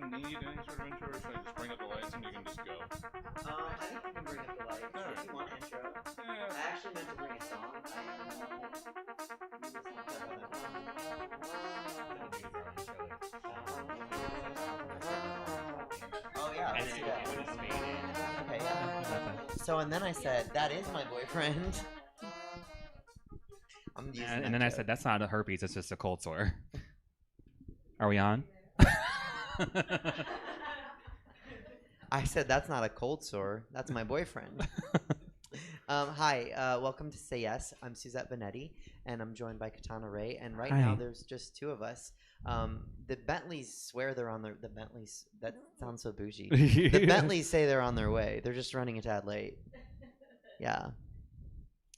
need any sort of intro, or should I just bring up the lights and you can just go? I think you can bring up the lights if you want intro. I actually meant to bring a song. Oh yeah, let's do that. Okay, yeah. So and then I said, "That is my boyfriend." I'm using And then I said, "That's not a herpes. It's just a cold sore." Are we on? I said, "That's not a cold sore. That's my boyfriend." Hi, welcome to Say Yes. I'm Suzette Benetti, and I'm joined by Katana Ray. And right now, there's just two of us. The Bentleys swear they're on the Bentleys. That sounds so bougie. The Bentleys say they're on their way. They're just running a tad late. Yeah.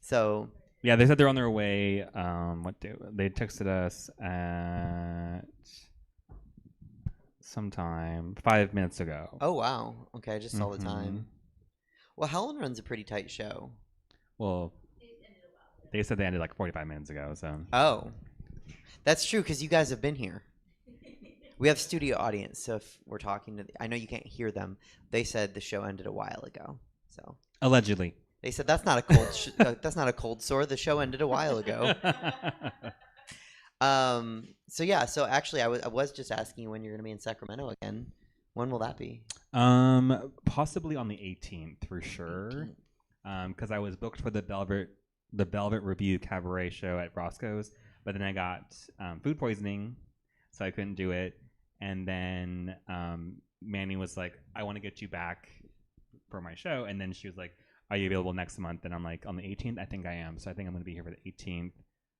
So. Yeah, they said they're on their way. They texted us at sometime 5 minutes ago. Oh wow. Okay, I just saw the time. Well, Helen runs a pretty tight show. Well, they said they ended like 45 minutes ago. So. Oh, that's true because you guys have been here. We have studio audience, so if we're talking to, I know you can't hear them. They said the show ended a while ago. So allegedly. They said that's not a cold. That's not a cold sore. The show ended a while ago. So yeah. So actually, I was just asking you when you're going to be in Sacramento again. When will that be? Possibly on the 18th for sure. Because I was booked for the Velvet Review Cabaret show at Roscoe's, but then I got food poisoning, so I couldn't do it. And then Manny was like, "I want to get you back for my show," and then she was like, "Are you available next month?" And I'm like, "On the 18th, I think I am." So I think I'm going to be here for the 18th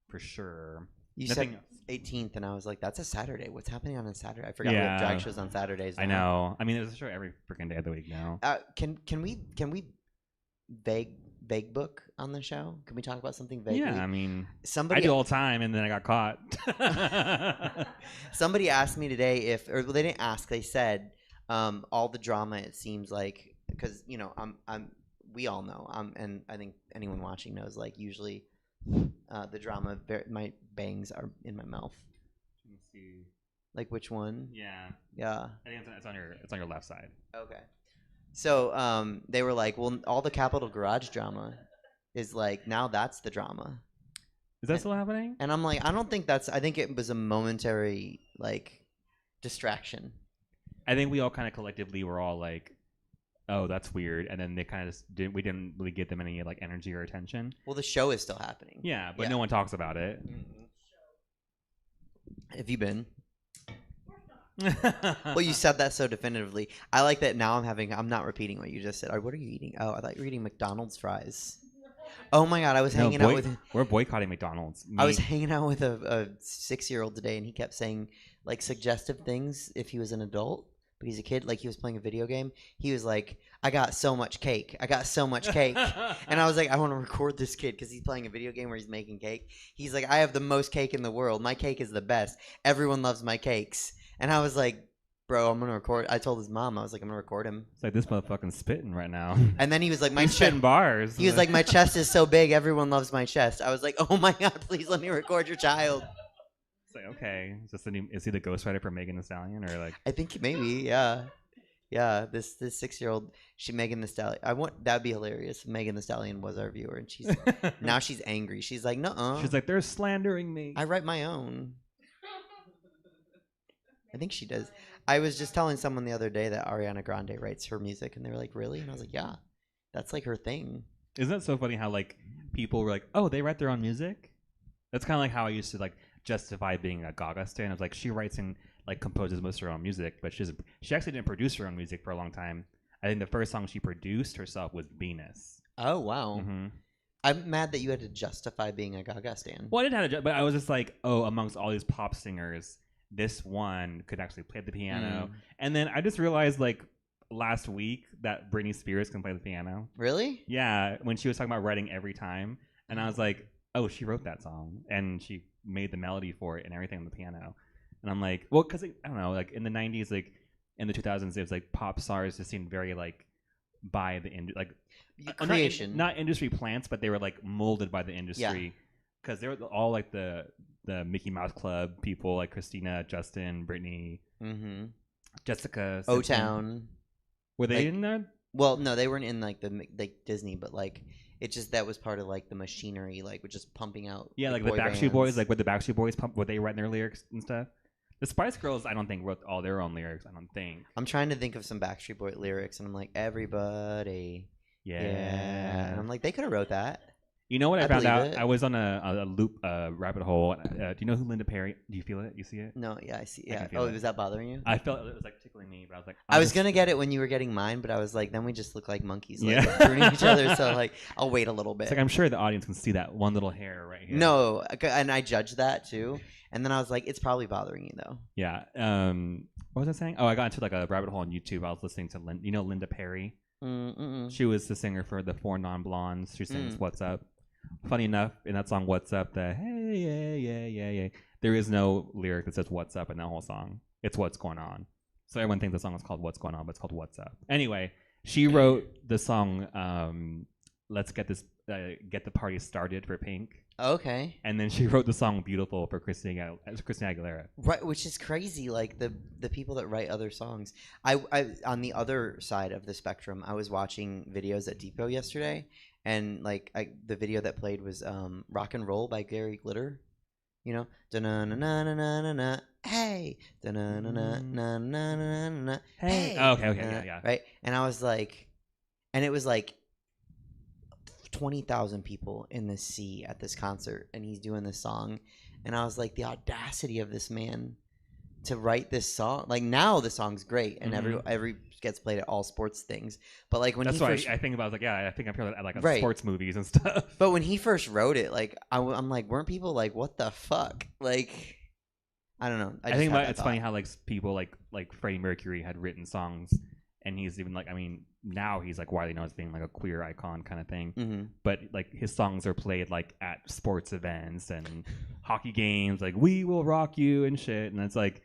for sure. You said 18th, and I was like, "That's a Saturday. What's happening on a Saturday?" I forgot we have drag shows on Saturdays now. I know. I mean, there's a show every freaking day of the week now. Can we vague book on the show? Can we talk about something vaguely? Yeah, I mean, I do all the time, and then I got caught. Somebody asked me today or they didn't ask. They said all the drama. It seems like because we all know. And I think anyone watching knows. Like usually, the drama. My bangs are in my mouth. Let me see. Like which one? Yeah. Yeah. I think it's on your left side. Okay. So they were like, well, all the Capitol Garage drama is like now that's the drama. Is that still happening? And I'm like, I think it was a momentary like distraction. I think we all kind of collectively were all like, oh, that's weird, and then they kind of we didn't really give them any like energy or attention. Well, the show is still happening. Yeah, but no one talks about it. Have you been? Well, you said that so definitively. I like that now I'm not repeating what you just said. What are you eating? Oh, I thought you were eating McDonald's fries. Oh my God, I was hanging out with... We're boycotting McDonald's. I was hanging out with a 6-year-old today, and he kept saying like suggestive things if he was an adult, but he's a kid. Like he was playing a video game. He was like, I got so much cake. I got so much cake. And I was like, I want to record this kid because he's playing a video game where he's making cake. He's like, I have the most cake in the world. My cake is the best. Everyone loves my cakes. And I was like, bro, I'm going to record. I told his mom, I was like, I'm going to record him. It's like, this motherfucking spitting right now. And then he was like, my chest. Bars. He was like, my chest is so big. Everyone loves my chest. I was like, oh my God, please let me record your child. It's like, okay. Is he the ghostwriter for Megan Thee Stallion? Or like? I think maybe, yeah. Yeah, this 6-year-old, Megan Thee Stallion. That'd be hilarious. Megan Thee Stallion was our viewer, and now she's angry. She's like, nuh-uh. She's like, they're slandering me. I write my own. I think she does. I was just telling someone the other day that Ariana Grande writes her music, and they were like, really? And I was like, yeah, that's like her thing. Isn't that so funny how like people were like, oh, they write their own music? That's kind of like how I used to like justify being a Gaga stan. I was like, she writes and like composes most of her own music, but she actually didn't produce her own music for a long time. I think the first song she produced herself was Venus. Oh, wow. Mm-hmm. I'm mad that you had to justify being a Gaga stan. Well, I didn't have to, but I was just like, oh, amongst all these pop singers, this one could actually play the piano. And then I just realized like last week that Britney Spears can play the piano. Really? Yeah, when she was talking about writing Every Time. And I was like, oh, she wrote that song. And she made the melody for it and everything on the piano. And I'm like, well, because I don't know, like in the 90s, like in the 2000s, it was like pop stars just seemed very like by the like creation, not industry plants, but they were like molded by the industry because they were all like the Mickey Mouse Club people, like Christina, Justin, Britney. Jessica O Simpson. Town. Were they like- in there? Well, no, they weren't in like Disney, but like it just that was part of like the machinery, like with just pumping out. Yeah, like the boy Backstreet bands. Boys, like with the Backstreet Boys pump, were they writing their lyrics and stuff? The Spice Girls, I don't think wrote all their own lyrics. I don't think. I'm trying to think of some Backstreet Boy lyrics, and I'm like, everybody, Yeah. and I'm like, they could have wrote that. You know what I, I found believe out? it. I was on a loop, rabbit hole. Do you know who Linda Perry? Do you feel it? You see it? No, yeah, I see. I Yeah. can feel Oh, it. was that bothering you? I felt it was like tickling me, but I was like, I was gonna get it when you were getting mine, but I was like, then we just look like monkeys, like Yeah. pruning each other. So like, I'll wait a little bit. It's like I'm sure the audience can see that one little hair right here. No, and I judged that too. And then I was like, it's probably bothering you though. Yeah. What was I saying? Oh, I got into like a rabbit hole on YouTube. I was listening to Linda Perry. Mm-mm. She was the singer for the Four Non-Blondes. She sings Mm. "What's Up." Funny enough, in that song "What's Up," the "Hey yeah yeah yeah yeah," there is no lyric that says "What's Up" in that whole song. It's "What's Going On." So everyone thinks the song is called "What's Going On," but it's called "What's Up." Anyway, she wrote the song "Let's Get the Party Started" for Pink, Okay. and then she wrote the song "Beautiful" for Christina Aguilera. Right, which is crazy. Like the people that write other songs. I on the other side of the spectrum, I was watching videos at Depot yesterday, and like the video that played was "Rock and Roll" by Gary Glitter. You know, da na na na na na na na. Hey, da na na na na na na na. Hey. Hey. Oh, okay, yeah. Right, and I was like, and it was like 20,000 people in the sea at this concert, and he's doing this song, and I was like, the audacity of this man to write this song. Like now the song's great, and every gets played at all sports things, but like when That's he why first I think about. I was like, yeah, I think I've heard that at like Right. sports movies and stuff. but when he first wrote it, like I'm like, weren't people like, what the fuck? Like I don't know. I just think had about that it's funny thought. how like people like Freddie Mercury had written songs, and he's even like, I mean, now he's like widely known as being like a queer icon kind of thing. Mhm. But like his songs are played like at sports events and hockey games, like "We Will Rock You" and shit, and it's like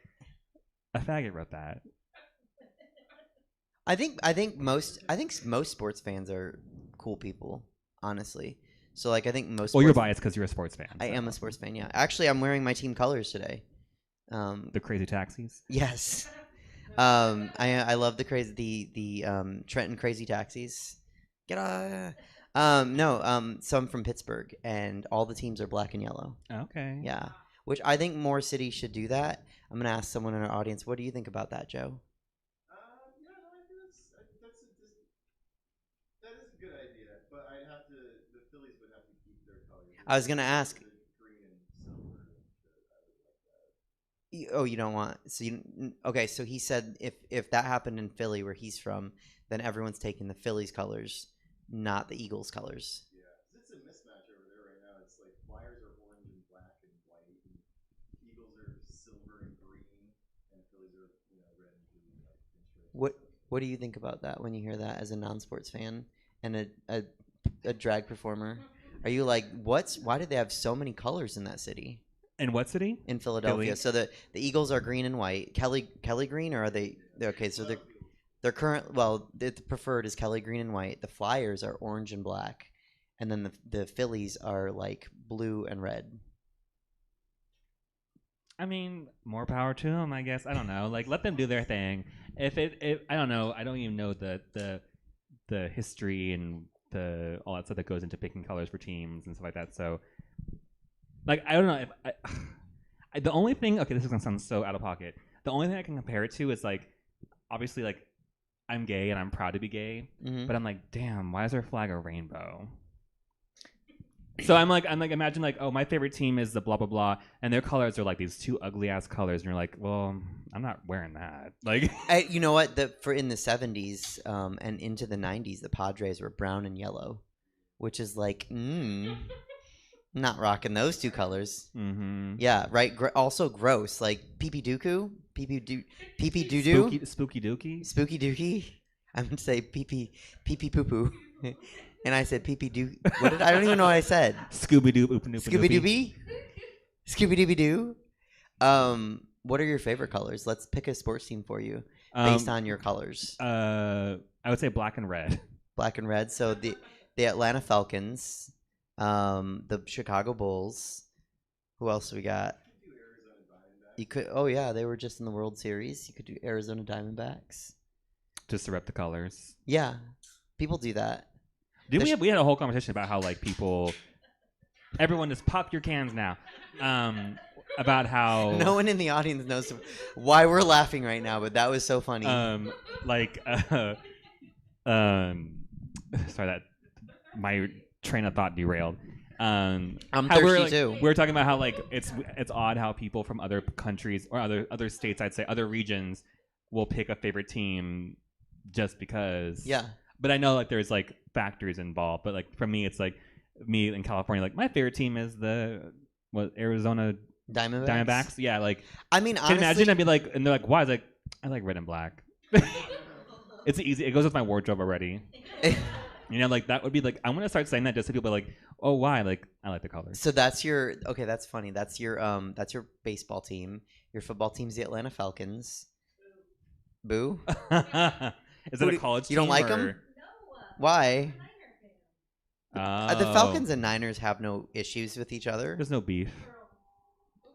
a faggot wrote that. I think most sports fans are cool people, honestly. So like I think most. Well, you're sports- biased because you're a sports fan. I so. am a sports fan. Yeah, actually, I'm wearing my team colors today. The Crazy Taxis. Yes. I love the Trenton Crazy Taxis. Get on. No. So I'm from Pittsburgh, and all the teams are black and yellow. Okay. Yeah. Which I think more cities should do that. I'm gonna ask someone in our audience. What do you think about that, Joe? Yeah, no, I think that is a good idea, but I'd have to. The Phillies would have to keep their colors. I was gonna ask. The green and silver. I would like that. Oh, you don't want. So okay. So he said if that happened in Philly, where he's from, then everyone's taking the Phillies colors, not the Eagles colors. Yeah, 'cause it's a mismatch over there right now. It's like Flyers are orange and black and white, and Eagles are silver and green, and Phillies are red and blue. Like pinstripes. What do you think about that when you hear that as a non-sports fan and a drag performer? Are you like, why did they have so many colors in that city? In what city? In Philadelphia. Philly. So the Eagles are green and white. Kelly green, or are they? They're okay. So they're current. Well, the preferred is Kelly green and white. The Flyers are orange and black, and then the Phillies are like blue and red. I mean, more power to them, I guess. I don't know. Like, let them do their thing. If I don't know. I don't even know the history and all that stuff that goes into picking colors for teams and stuff like that. So, like, I don't know if the only thing. Okay, this is gonna sound so out of pocket. The only thing I can compare it to is like, obviously, like, I'm gay and I'm proud to be gay, Mhm. but I'm like, damn, why is our flag a rainbow? So I'm like, imagine like, oh, my favorite team is the blah blah blah, and their colors are like these two ugly ass colors, and you're like, well, I'm not wearing that. Like, You know what? For in the 70s and into the 90s, the Padres were brown and yellow, which is like, not rocking those two colors. mm-hmm. Yeah, right. Also gross, like pee pee doo doo, Spooky dookie. spooky dookie. I'm gonna say pee pee poo poo, and I said pee pee doo. I don't even know what I said. Scooby Doo, oop Scooby Dooby, Scooby Dooby Doo. What are your favorite colors? Let's pick a sports team for you based on your colors. I would say black and red. Black and red. So the Atlanta Falcons, the Chicago Bulls. Who else we got? You could. Oh yeah, they were just in the World Series. You could do Arizona Diamondbacks. Just to rep the colors. Yeah, people do that. We had a whole conversation about how like people, everyone just pop your cans now, about how No one in the audience knows why we're laughing right now, but that was so funny. like sorry that my train of thought derailed. I'm how thirsty too. We were talking about how like it's odd how people from other countries or other states, I'd say other regions, will pick a favorite team just because. Yeah. But I know like there's like factors involved. But like for me, it's like me in California. Like my favorite team is the Arizona Diamondbacks. Yeah, like I mean, can honestly, you imagine? I'd be like, and they're like, why? I was like, I like red and black. It's easy. It goes with my wardrobe already. You know, like that would be like I'm gonna start saying that just so people are like, oh, why? Like I like the colors. So that's your okay. That's funny. That's your baseball team. Your football team's the Atlanta Falcons. Boo. Is it a college team? You don't like or? them? Why? Oh. The Falcons and Niners have no issues with each other. There's no beef.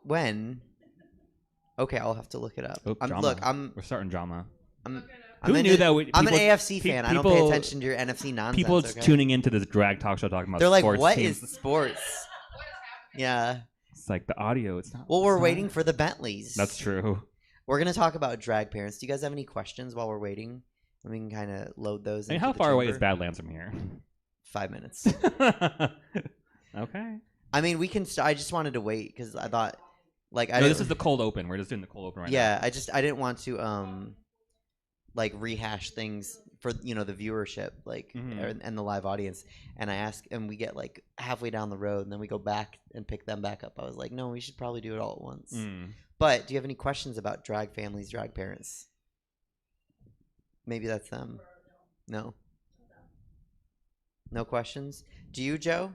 When? Okay, I'll have to look it up. Oh, we're starting drama. Who knew that? I'm an AFC fan. I don't pay attention to your NFC nonsense. People okay? tuning into this drag talk show talking about They're like, sports what teams. is sports? Yeah. It's like the audio. It's not. Well, we're waiting for the Bentleys. That's true. We're gonna talk about drag parents. Do you guys have any questions while we're waiting? And we can kind of load those. I mean, how far away is Badlands from here? 5 minutes. Okay. I mean, we can. I just wanted to wait because I thought, like, this is the cold open. We're just doing the cold open right now. Yeah, I didn't want to like rehash things for the viewership, like and the live audience. And I ask, and we get like halfway down the road, and then we go back and pick them back up. I was like, no, we should probably do it all at once. But do you have any questions about drag families, drag parents? Maybe that's them. No. No questions? Do you, Joe,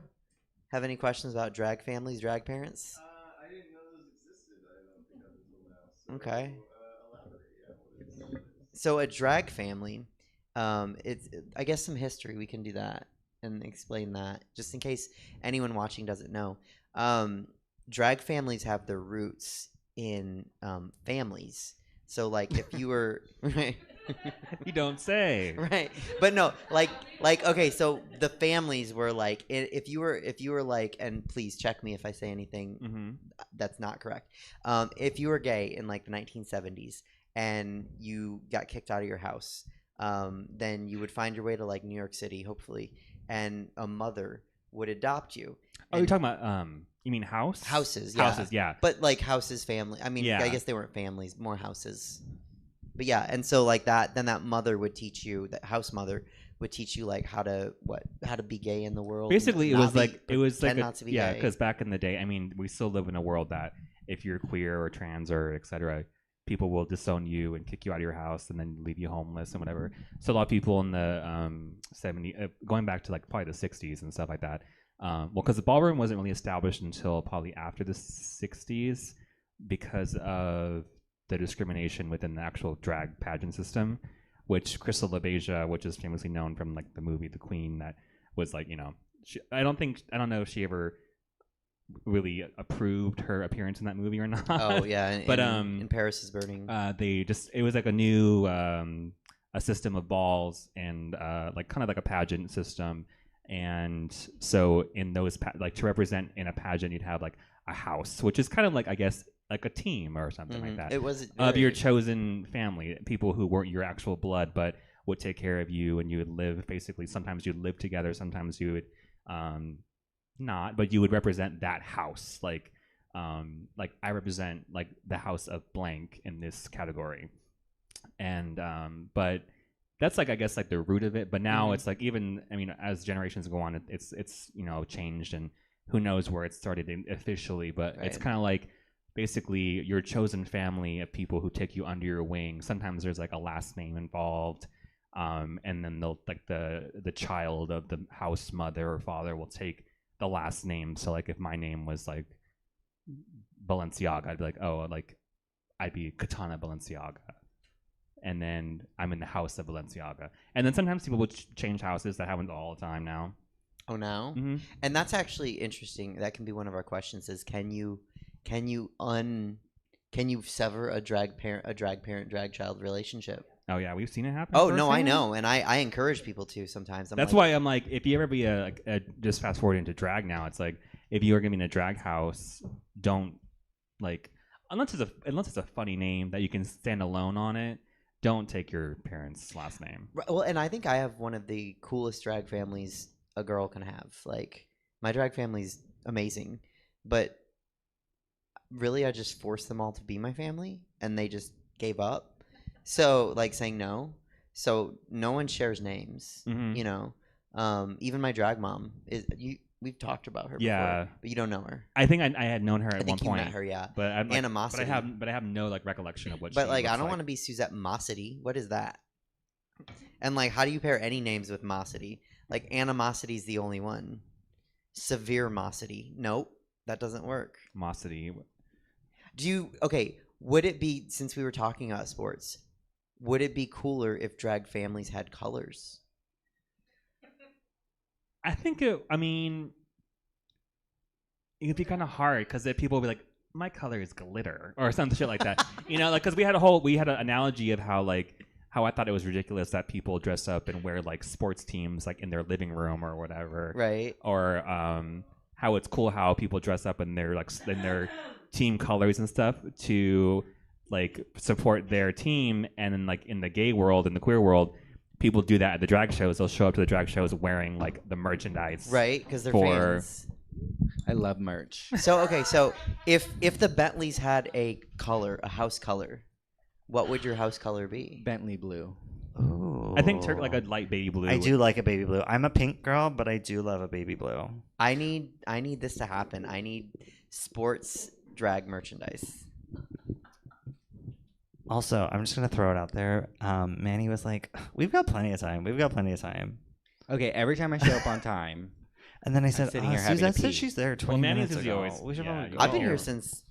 have any questions about drag families, drag parents? I didn't know those existed. I don't think up until now. So, okay. Elaborate. Yeah. So a drag family, I guess some history. We can do that and explain that, just in case anyone watching doesn't know. Drag families have their roots in families. So like if you were right. You don't say. Right. But no, like okay, so the families were like if you were like, and please check me if I say anything that's not correct. If you were gay in like the 1970s and you got kicked out of your house, then you would find your way to like New York City, hopefully, and a mother would adopt you. Oh, you're talking about you mean house? Houses, yeah. Houses, yeah. But like houses, family. I mean, yeah. I guess they weren't families, more houses. But yeah, and so like that, then that mother would teach you, that house mother would teach you like how to be gay in the world. Basically, it was like not to be gay. because back in the day, I mean, we still live in a world that if you're queer or trans or etc., people will disown you and kick you out of your house and then leave you homeless and whatever. So a lot of people in the 70s, going back to like probably the 60s and stuff like that. Well, because the ballroom wasn't really established until probably after the 60s because of the discrimination within the actual drag pageant system, which Crystal LaBeija, which is famously known from like the movie The Queen, that was like, I don't know if she ever really approved her appearance in that movie or not. Oh yeah, but in Paris is Burning, it was like a new a system of balls and like kind of like a pageant system. And so in those like to represent in a pageant, you'd have like a house, which is kind of like, I guess, like a team or something like that. It was of your chosen family, people who weren't your actual blood, but would take care of you, and you would live basically. Sometimes you'd live together, sometimes you would not, but you would represent that house. Like I represent like the house of blank in this category, and but that's like, I guess, like the root of it. But now it's like, even, I mean, as generations go on, it's changed, and who knows where it started officially, but it's kind of like basically your chosen family of people who take you under your wing. Sometimes there's like a last name involved, and then they'll like the child of the house mother or father will take the last name. So like if my name was like Balenciaga, I'd be like, oh, like I'd be Katana Balenciaga, and then I'm in the house of Balenciaga. And then sometimes people would change houses. That happens all the time now. Oh, now? And that's actually interesting. That can be one of our questions: is can you Can you sever a drag parent drag child relationship? Oh yeah, we've seen it happen. Oh no, I firsthand. know, and I encourage people to sometimes. That's why I'm like, if you ever be a just fast forward into drag now, it's like if you are gonna be in a drag house, don't like unless it's a funny name that you can stand alone on it. Don't take your parents' last name. Well, and I think I have one of the coolest drag families a girl can have. Like my drag family's amazing, but really, I just forced them all to be my family, and they just gave up. So, like saying no. So no one shares names. Mhm. You know, even my drag mom is you. We've talked about her Yeah. before, but you don't know her. I think I had known her I at one think you point. met her, yeah. But I'm like, Animosity. But I have no like recollection of what. But she like, I looks don't want to be Suzette Mossity. What is that? And like, how do you pair any names with Mossity? Like, Animosity's the only one. Severe Mossity. Nope, that doesn't work. Mossity. Do you? Okay, would it be, since we were talking about sports, would it be cooler if drag families had colors? I think it. I mean, it'd be kind of hard because then people would be like, "My color is glitter" or some shit like that. You know, like because we had an analogy of how I thought it was ridiculous that people dress up and wear like sports teams like in their living room or whatever, Right. or how it's cool how people dress up in their team colors and stuff to like support their team, and then like in the gay world, in the queer world, people do that at the drag shows. They'll show up to the drag shows wearing like the merchandise, Right, because they're For- fans. I love merch. So okay, so if the Bentleys had a color, a house color, what would your house color be? Bentley blue. Oh, I think like a light baby blue. I do like a baby blue. I'm a pink girl, but I do love a baby blue. I need this to happen. I need sports drag merchandise. Also, I'm just gonna throw it out there. Manny was like, "We've got plenty of time. We've got plenty of time." Okay, every time I show up on time, And then I said, sitting here having to Suzette said pee. she's there 20 Manny's minutes is ago. always- We should yeah, probably you go. I've been Oh. here since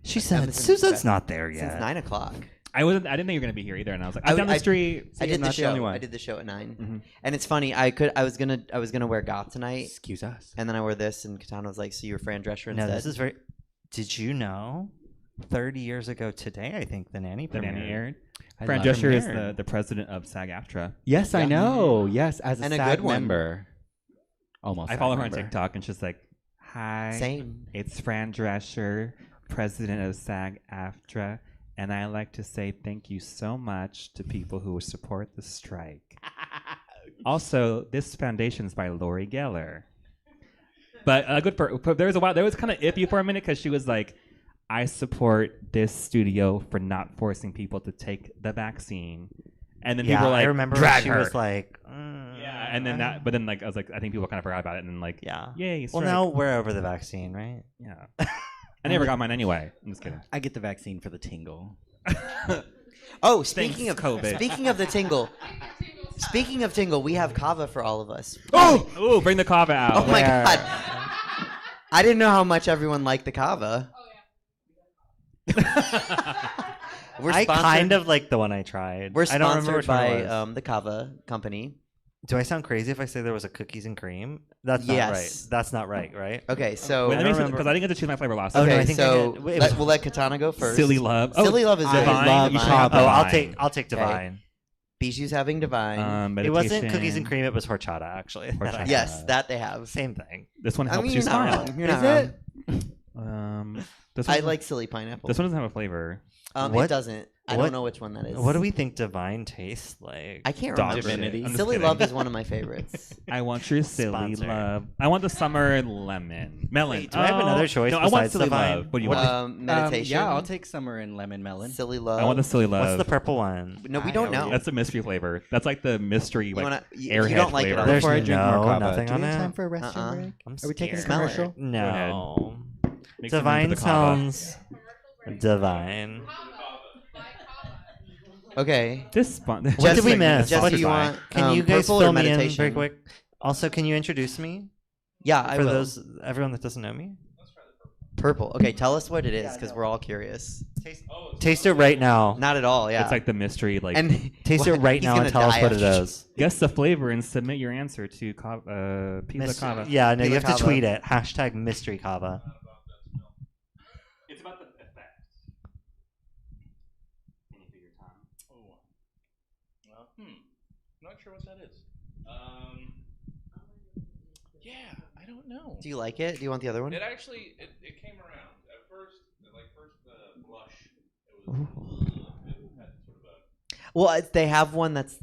She I've said, been since Suzette's not there since yet. 9 o'clock. I didn't think you were gonna be here either, and I was like, I- I'm down I- the street. I See, did I'm the not the only show. one. I did the show at 9, Mhm. and it's funny. I was gonna wear goth tonight, excuse us. and then I wore this, and Katana was like, "So you were Fran Drescher No, instead?" this is very. Did you know? 30 years ago today, I think the nanny The nanny premiered. aired. I Fran love Drescher is premiered. the president of SAG-AFTRA. Yes, I Yeah. know. Yes, as a And a SAG good one. member. Almost. I SAG follow her on member. TikTok, and she's like, "Hi, Same. it's Fran Drescher, president of SAG-AFTRA, and I like to say thank you so much to people who support the strike. Also, this foundation is by Lori Geller." But there was kind of iffy for a minute because she was like, "I support this studio for not forcing people to take the vaccine," and then Yeah, people were like, I remember "Drag she her." was like, Yeah, and then but then like I was like, I think people kind of forgot about it, and then like, yeah. yay, Well, strike. now we're over the vaccine, right? Yeah. I never got mine anyway. I'm just kidding. I get the vaccine for the tingle. Oh, Thanks, speaking of COVID. speaking of the tingle, speaking of tingle, we have kava for all of us. Oh, ooh, bring the kava out. Oh my Where? god! I didn't know how much everyone liked the kava. We're I sponsored, kind of like the one I tried. We're I don't remember sponsored which one it by was. the kava company. Do I sound crazy if I say there was a cookies and cream? That's not Yes. right. That's not right, right? Okay, so Wait, let me remember. because I didn't get to choose my flavor last Oh, time. no, okay, I think so I did. It was- we'll let Katana go first. Silly love. Silly love is I good. Divine. love You should kava. have Oh, Divine. I'll take divine. Bijou's having divine. It wasn't Meditation. cookies and cream. It was horchata, actually. that I Horchata. yes, had. that they have. Same thing. This one I helps mean, you you're not smile. wrong. You're Is not it? wrong. This I one- like silly pineapple. This one doesn't have a flavor. It What- doesn't. I what- don't know which one that is. What do we think divine tastes like? I can't Dog remember. shit. Divinity. I'm just Silly kidding. love is one of my favorites. I want your silly Sponsor. love. I want the summer lemon. Melon. Wait, do I have another choice No, I want besides silly Divine? love. What do you want? Meditation. Yeah, I'll take summer and lemon melon. Silly love. I want the silly love. What's the purple one? No, we don't know. That's the mystery flavor. That's like the mystery You like wanna, if airhead you don't like flavor. it, There's Before I drink more no kava, nothing do on we have it? time for a restroom break? I'm Are we taking a scared. commercial? No. Make some room for Divine the kava. sounds divine. Okay. This spon- What Just did we like- miss? just What do did you I- want, Can you guys purple or fill me in meditation? very quick? Also, can you introduce me Yeah, I for will. those everyone that doesn't know me? Purple. Okay, tell us what it is because we're all curious. Taste it right now. Not at all. Yeah. It's like the mystery like and Taste it right he's now and gonna tell us die what it after- is. guess the flavor and submit your answer to Pizza Mystery- Kava. Yeah, no, you Pila have to Kava. tweet it. Hashtag mystery kava. It's about the effect. Not sure what that is. Yeah, I don't know. Do you like it? Do you want the other one? It actually it came around at first. Blush. It was. It had sort of a. Well, they have one that's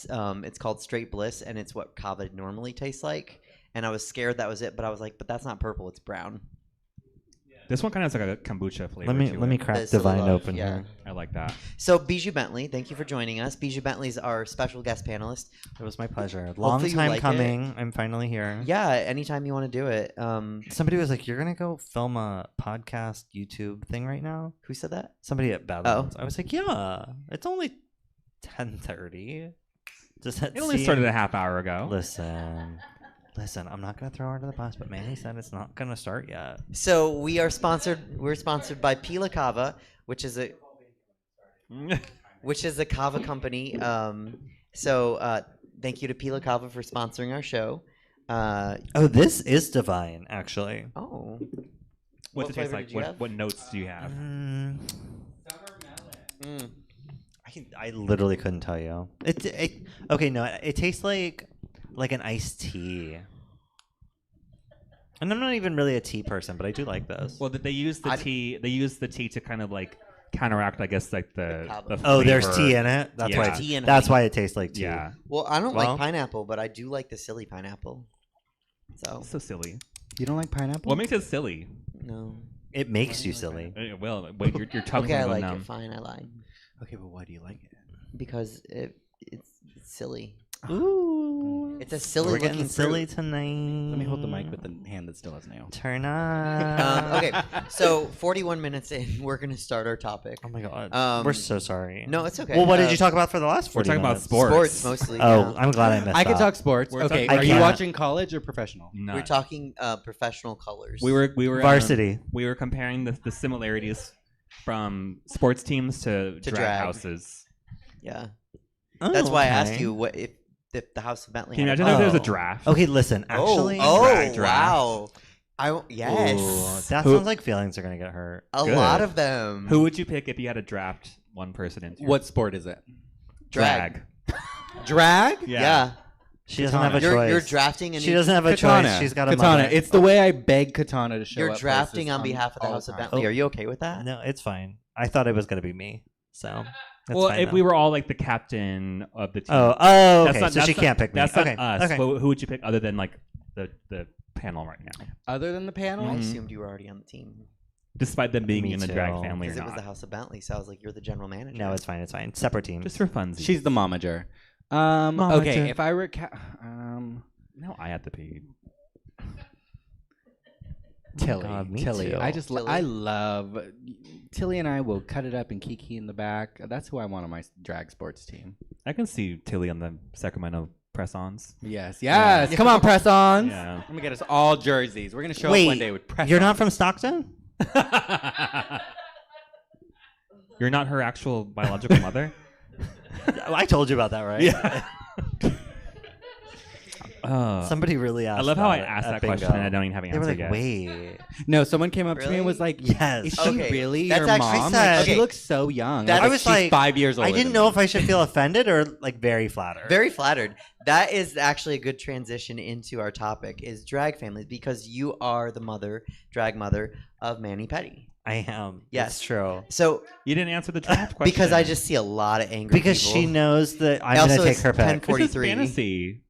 it's called Straight Bliss, and it's what kava normally tastes like. And I was scared that was it, but I was like, but that's not purple, it's brown. This one kind of has like a kombucha flavor. Let me to let me it. crack This is a Divine lot, open yeah. here. I like that. So Bijou Bentley, thank you for joining us. Bijou Bentley's our special guest panelist. It was my pleasure. Long Hopefully you time like coming. I'm finally here. Yeah, anytime you want to do it. Somebody was like, "You're gonna go film a podcast YouTube thing right now." Who said that? Somebody at Badlands. I was like, "Yeah, it's only 10:30." Just It only started a half hour ago. Listen. I'm not gonna throw her under the bus, but Manny said it's not gonna start yet. So we're sponsored by Pila Cava, which is a kava company. Thank you to Pila Cava for sponsoring our show. Oh, this is divine, actually. Oh. What's it taste flavor like? did you have? What notes do you have? Mm. I literally couldn't tell you. It tastes like an iced tea. And I'm not even really a tea person, but I do like this. Well, they use the tea. They use the tea to kind of like counteract, I guess, like the there's flavor. tea in it. That's Yeah. why. Tea and That's honey. why it tastes like tea. Yeah, Well, I don't Well- like pineapple, but I do like the silly pineapple. So so silly. You don't like pineapple? What makes it silly? no. It makes you silly. Well, wait, your tongue's Okay, I gonna go like numb. it. Fine, I lied Okay, but why do you like it? because it's silly. Ooh. It's a silly We're getting looking silly fruit. tonight. Let me hold the mic with the hand that still has nail. Turn up. Okay, so 41 minutes in, we're gonna start our topic. Oh my god. Um, We're so sorry. No, it's okay. Well, what did you talk about for the last 40 We're talking about minutes? sports. Mostly. Oh, yeah. I'm glad I missed I can that. talk sports. We're Okay, talking- are I you can't. watching college or professional? None. We're talking professional colors. We were Varsity. We were comparing the similarities from sports teams to drag drag. houses. Yeah, Oh, that's why I asked okay. you what if the House of Bentley. Can you had imagine if there was a Oh. draft? Okay, listen. Actually, drag draft. wow! Yes, Ooh, that Who- sounds like feelings are gonna get hurt. a Good. lot of them. Who would you pick if you had to draft one person into? What sport is it? drag? Drag? Yeah, She doesn't have a you're choice. drafting, and She doesn't have a Katana. choice. She's got a Katana. mother. It's the way I beg Katana to show You're up drafting places on behalf of the all House of time. Bentley. Are you okay with that? No, it's fine. I thought it was gonna be me. So. That's Well, fine if though. we were all like the captain of the team. Oh, That's okay. not- So that's she not- can't pick me. That's Okay. not us. Okay. Who would you pick other than like the panel right now? Other than the panel? I Mhm. assumed you were already on the team Despite them being Me in the drag too. family or because it was the not. House of Bentley. So I was like, you're the general manager. No, it's fine. It's fine. Separate teams. Just for funsies. She's the momager. Momager. Okay, if I were No, I had to pee. Tilly. God, me Tilly. too. Tilly. I love Tilly and I will cut it up and kiki in the back. That's who I want on my drag sports team. I can see Tilly on the Sacramento press-ons. Yes. Come on, press-ons. Yeah. Let me get us all jerseys. We're gonna show Wait, up one day with press. You're not from Stockton? You're not her actual biological mother? I told you about that, right? Yeah. Somebody really asked. I love how I that asked at that bingo. question and I don't even have an They were answer like, yet. "Wait, No, someone came up to me and was like, Yes. is she Okay, really that's your actually mom? sad. Like, she Okay. looks so young. That- I was she's like 5 years old. I didn't know if I should feel offended or like very flattered." Very flattered. That is actually a good transition into our topic is drag families because you are the drag mother of Manny Petty. I am. Yes. It's true. So You didn't answer the draft question. because I just see a lot of angry Because people. she knows that I'm Also, gonna take it's her pick. 10:40. This is 43. fantasy.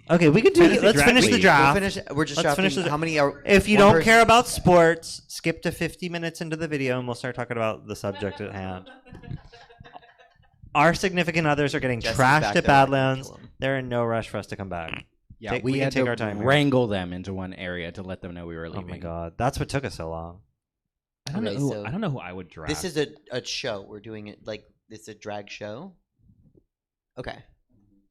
Okay, we can do. Fantasy Let's drag finish the league. draft. We're just Let's drafting finish the- how many are. If you one don't person- care about sports, skip to 50 minutes into the video and we'll start talking about the subject at hand. Our significant others are getting Jesse's back trashed at there, I can Badlands. kill him. They're in no rush for us to come back. Yeah, Take- we we had can take to our time here. wrangle them into one area to let them know we were Oh leaving. my god, that's what took us so long. I don't know. Okay, Who, so I don't know who I would draft. This is a show. We're doing it like it's a drag show. Okay.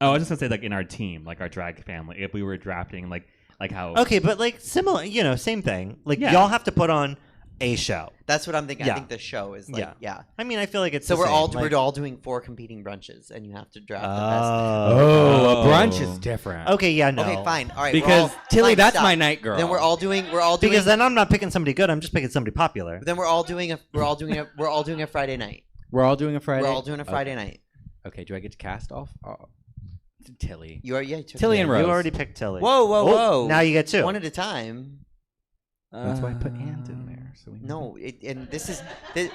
Oh, I was just gonna say like in our team, like our drag family. If we were drafting, like how. Okay, but like similar, same thing. Like Yeah. y'all have to put on a show. That's what I'm thinking. Yeah. I think the show is like yeah. I mean, I feel like it's So the we're all same, like- we're all doing 4 competing brunches, and you have to draft the Oh, Oh. a brunch is different. Okay, yeah, no. best. Okay, fine. All right. Because we're all, Tilly, fine, that's stop. my night girl. Then we're all doing Because then I'm not picking somebody good. I'm just picking somebody popular. Then we're all doing a Friday night. We're all doing a Friday. We're all doing a Friday night. Okay, do I get to cast off? Oh, Tilly. You are, yeah. You took Tilly it. and You Rose. already picked Tilly. Whoa, whoa, Oh, whoa! now you get two. One at a time. That's why I put and in there. So we No, and this is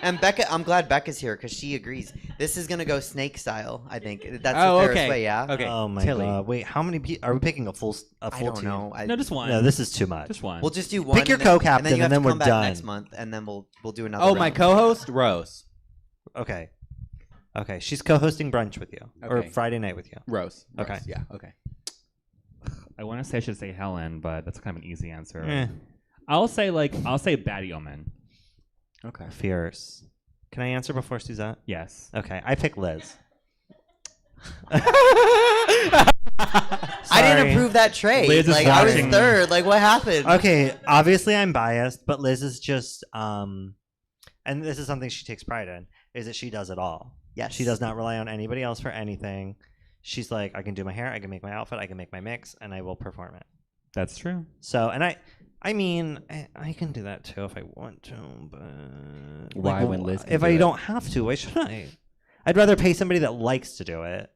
and Becca. I'm glad Becca's here because she agrees. This is gonna go snake style. I think that's Oh, the fairest okay. way. Yeah. Okay. Oh my Tilly. god! Wait, how many? Are we picking a full I don't team? know. No, just one. No, this is too much. Just one. We'll just do one. Pick your and then- co-captain, and then, you have and then to we're come back done. next month, and then we'll do another. Oh, my round. co-host Rose. Okay. Okay, she's co-hosting brunch with you, or Okay. Friday night with you. Rose. Okay. Rose, yeah. Okay. I want to say I should say Helen, but that's kind of an easy answer. Eh, I'll say Batty Omen. Okay. fierce. Can I answer before Suzette? Yes. Okay, I pick Liz. I didn't Sorry. approve that trade. Liz is Like I was watching. third. Like what happened? Okay, obviously I'm biased, but Liz is just and this is something she takes pride in, is that she does it all. Yes. She does not rely on anybody else for anything. She's like, I can do my hair, I can make my outfit, I can make my mix, and I will perform it. That's true. So, and I mean, I can do that too if I want to, but Why when Liz can if do I it? don't have to, why should I? I'd rather pay somebody that likes to do it,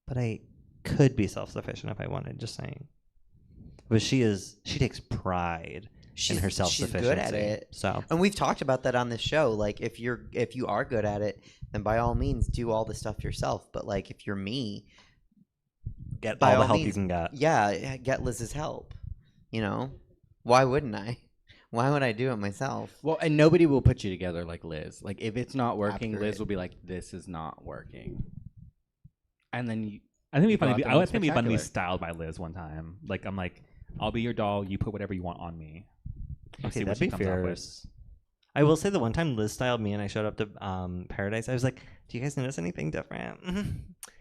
but I could be self-sufficient if I wanted. Just saying. But she takes pride in her She's self-sufficiency. good at it. So And we've talked about that on this show. Like if you are good at it, then by all means do all the stuff yourself. But like if you're me, get by all the all help you means, can get. yeah, get Liz's help. You know, why wouldn't I? Why would I do it myself? Well, and nobody will put you together like Liz. Like if it's not working, Accurate. Liz will be like, "This is not working," and then you. I think it'd be You go funny. out there I would and think it'd be fun to be spectacular. styled by Liz one time. Like I'm like, I'll be your doll. You put whatever you want on me. And Okay, see what that'd she be comes up with. fierce. I will say the one time Liz styled me and I showed up to Paradise, I was like, "Do you guys notice anything different?"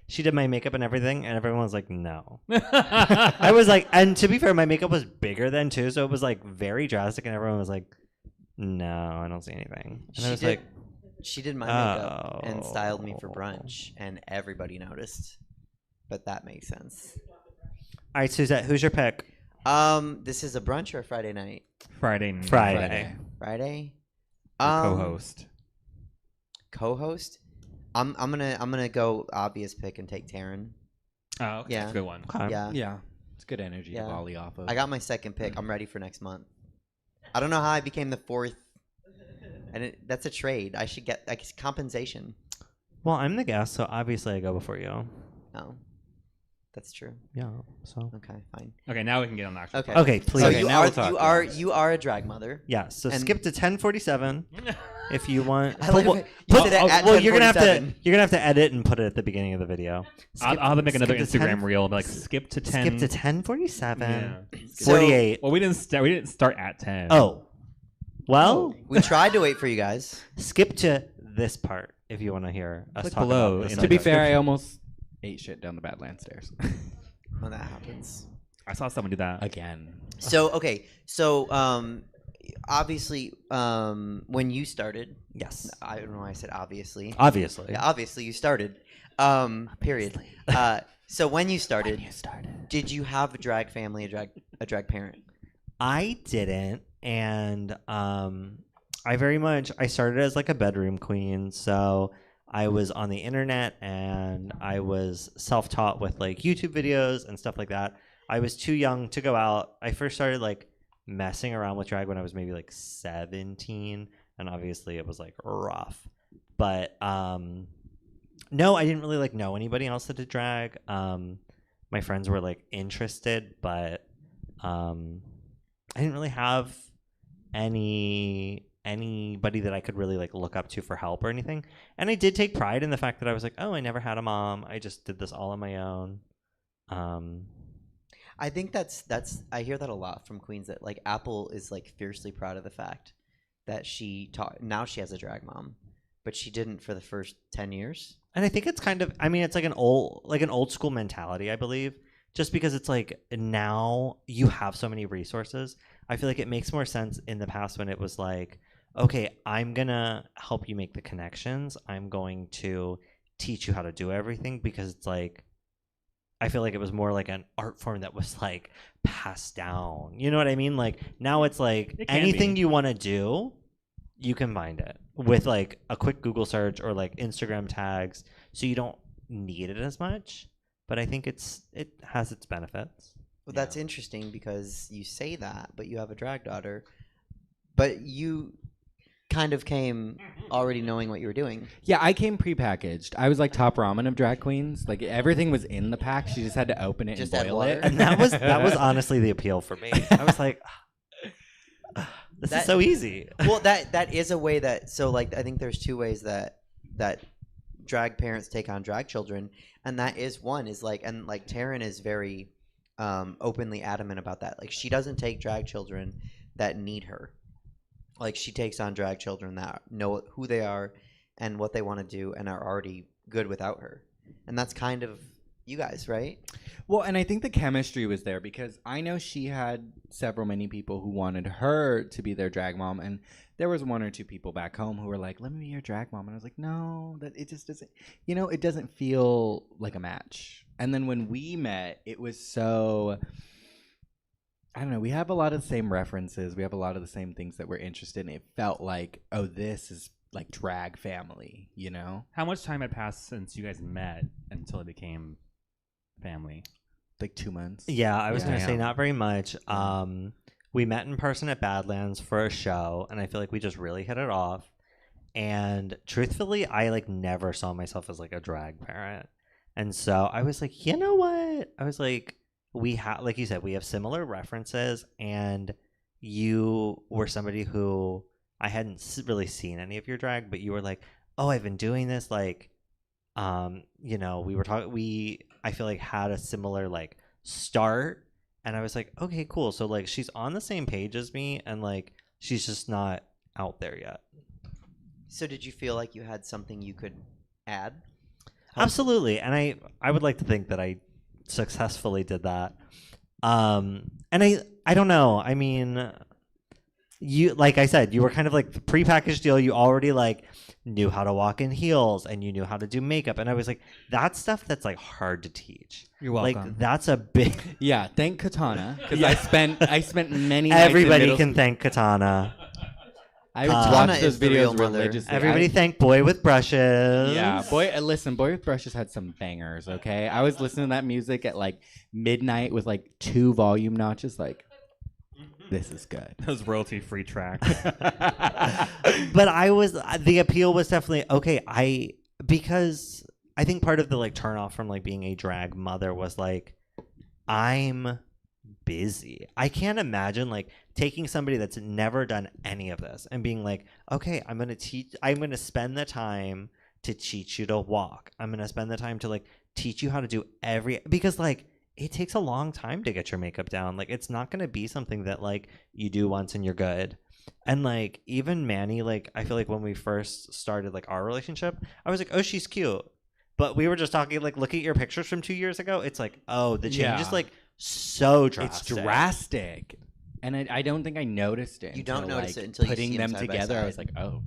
She did my makeup and everything, and everyone was like, "No." I was like, and to be fair, my makeup was bigger then too, so it was like very drastic, and everyone was like, "No, I don't see anything." And I was like, she did my makeup and styled me for Oh. brunch, and everybody noticed. But that makes sense. "All right, Suzette, who's your pick?" This is a brunch or a Friday night? Friday. night. Friday. Friday. Or co-host. Co-host. I'm gonna go obvious pick and take Taryn. Oh, okay. Yeah. That's a good one. Okay. Yeah. Yeah, it's good energy Yeah. to volley off of. I got my second pick. I'm ready for next month. I don't know how I became the fourth, and that's a trade. I should get like compensation. Well, I'm the guest, so obviously I go before you. No, that's true. Yeah. So. Okay, fine. Okay, now we can get on the actual. Okay. Okay, please. So Okay, you now are we'll talk, you are a drag mother. Yeah. So And- skip to 10:47 if you want. I like well, it. You said it at well, you're gonna have to 10:47. edit and put it at the beginning of the video. I'll have to make another skip to Instagram 10 reel. Like skip to 10. Skip to 10:47. Yeah. 48. Well, we didn't start at 10. Oh. Well, We tried to wait for you guys. skip to this part if you want to hear us Click talk below about this. in to be the fair, I almost ate shit down the Badlands stairs When that happens. I saw someone do that. again. So okay. So obviously when you started, Yes. I don't know why I said obviously. Obviously. Yeah, obviously you started. Period. So when you started, did you have a drag family, a drag parent? I didn't, and I started as like a bedroom queen, so I was on the internet and I was self-taught with like YouTube videos and stuff like that. I was too young to go out. I first started like messing around with drag when I was maybe like 17, and obviously it was like rough. But no, I didn't really like know anybody else that did drag. My friends were like interested, but I didn't really have anybody that I could really like look up to for help or anything. And I did take pride in the fact that I was like, oh, I never had a mom. I just did this all on my own. I think that's I hear that a lot from queens that like Apple is like fiercely proud of the fact that she taught. Now she has a drag mom, but she didn't for the first 10 years. And I think it's kind of, I mean, it's like an old school mentality, I believe. Just because it's like now you have so many resources, I feel like it makes more sense in the past when it was like, okay, I'm gonna help you make the connections. I'm going to teach you how to do everything, because it's like, I feel like it was more like an art form that was like passed down. You know what I mean? Like now it's like It can anything be. you want to do, you can find it with like a quick Google search or like Instagram tags. So you don't need it as much, but I think it has its benefits. Well, that's interesting because you say that, but you have a drag daughter, but you kind of came already knowing what you were doing. Yeah, I came prepackaged. I was like top ramen of drag queens. Like everything was in the pack. She just had to open it Just and add boil water? it. And that was honestly the appeal for me. I was like, this is so easy. Well, that is a way that, so like I think there's two ways that drag parents take on drag children, and that is one is like, and like Taryn is very openly adamant about that. Like she doesn't take drag children that need her. Like she takes on drag children that know who they are and what they want to do and are already good without her. And that's kind of you guys, right? Well, and I think the chemistry was there because I know she had many people who wanted her to be their drag mom, and there was one or two people back home who were like, "Let me be your drag mom," and I was like, "No, that it just doesn't, it doesn't feel like a match." And then when we met, it was so. I don't know. We have a lot of the same references. We have a lot of the same things that we're interested in. It felt like, oh, this is like drag family, How much time had passed since you guys met until it became family? Like 2 months. Yeah, I was Yeah. gonna say not very much. We met in person at Badlands for a show, and I feel like we just really hit it off. And truthfully, I like never saw myself as like a drag parent, and so I was like, you know what? I was like, we have, like you said, we have similar references, and you were somebody who I hadn't really seen any of your drag, but you were like, oh, I've been doing this, like, we were talking, I feel like had a similar like start, and I was like, okay, cool. So like she's on the same page as me, and like she's just not out there yet. So did you feel like you had something you could add? Absolutely, and I would like to think that I successfully did that. And I don't know. I mean, you, like I said, you were kind of like the prepackaged deal. You already like knew how to walk in heels and you knew how to do makeup, and I was like, that's stuff that's like hard to teach. You're welcome. Like that's a big. Yeah, thank Katana because I spent many. nights in Everybody middle can thank Katana. I would Katana watch is those the real videos mother. religiously. Everybody thank Boy with Brushes. Yeah, listen, Boy with Brushes had some bangers, okay? I was listening to that music at like midnight with like 2 volume notches, like, this is good. Those royalty-free tracks. But the appeal was definitely okay. Because I think part of the like turn off from like being a drag mother was like, I'm busy. I can't imagine like taking somebody that's never done any of this and being like, okay, I'm going to spend the time to teach you to walk. I'm going to spend the time to like teach you how to do because like it takes a long time to get your makeup down. Like it's not going to be something that like you do once and you're good. And like even Manny, like I feel like when we first started like our relationship, I was like, oh, she's cute. But we were just talking like, look at your pictures from 2 years ago. It's like, oh, the change is like so drastic. It's drastic. And I don't think I noticed it. You don't until, notice like, it until you putting see them them side by together. I side. was like, oh.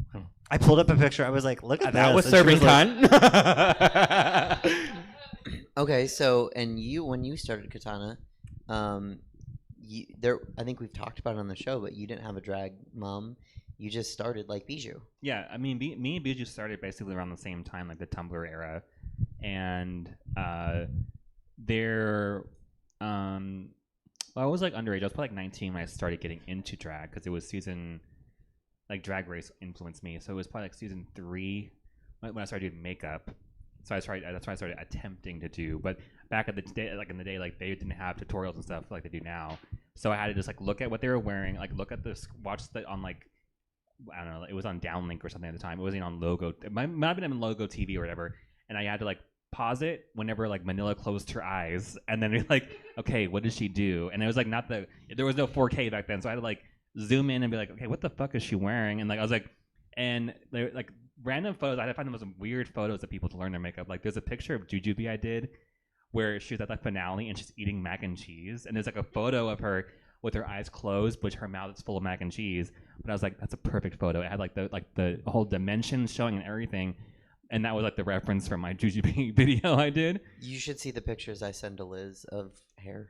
I pulled up a picture. I was like, look at That this. was And she serving like, cunt. Okay, so and when you started Katana, I think we've talked about it on the show, but you didn't have a drag mom. You just started like Bijou. Yeah, I mean, me and Bijou started basically around the same time, like the Tumblr era, and I was like underage. I was probably like 19 when I started getting into drag because it was like Drag Race influenced me. So it was probably like season 3 when I started doing makeup. So that's why I started attempting to do. But back in the day, like they didn't have tutorials and stuff like they do now. So I had to just like look at what they were wearing, like look at this, watch the on like, I don't know, it was on Downlink or something at the time. It wasn't on Logo. It might have been on Logo TV or whatever. And I had to like pause it whenever like Manila closed her eyes, and then you're like, okay, what did she do? And it was like there was no 4K back then, so I had to like zoom in and be like, okay, what the fuck is she wearing? And like I was like, and they're like random photos. I had to find the most weird photos of people to learn their makeup. Like there's a picture of Jujubee I did where she was at the finale and she's eating mac and cheese, and there's like a photo of her with her eyes closed, but her mouth is full of mac and cheese. But I was like, that's a perfect photo. It had like the whole dimensions showing and everything. And that was like the reference from my Jujubee video I did. You should see the pictures I send to Liz of hair.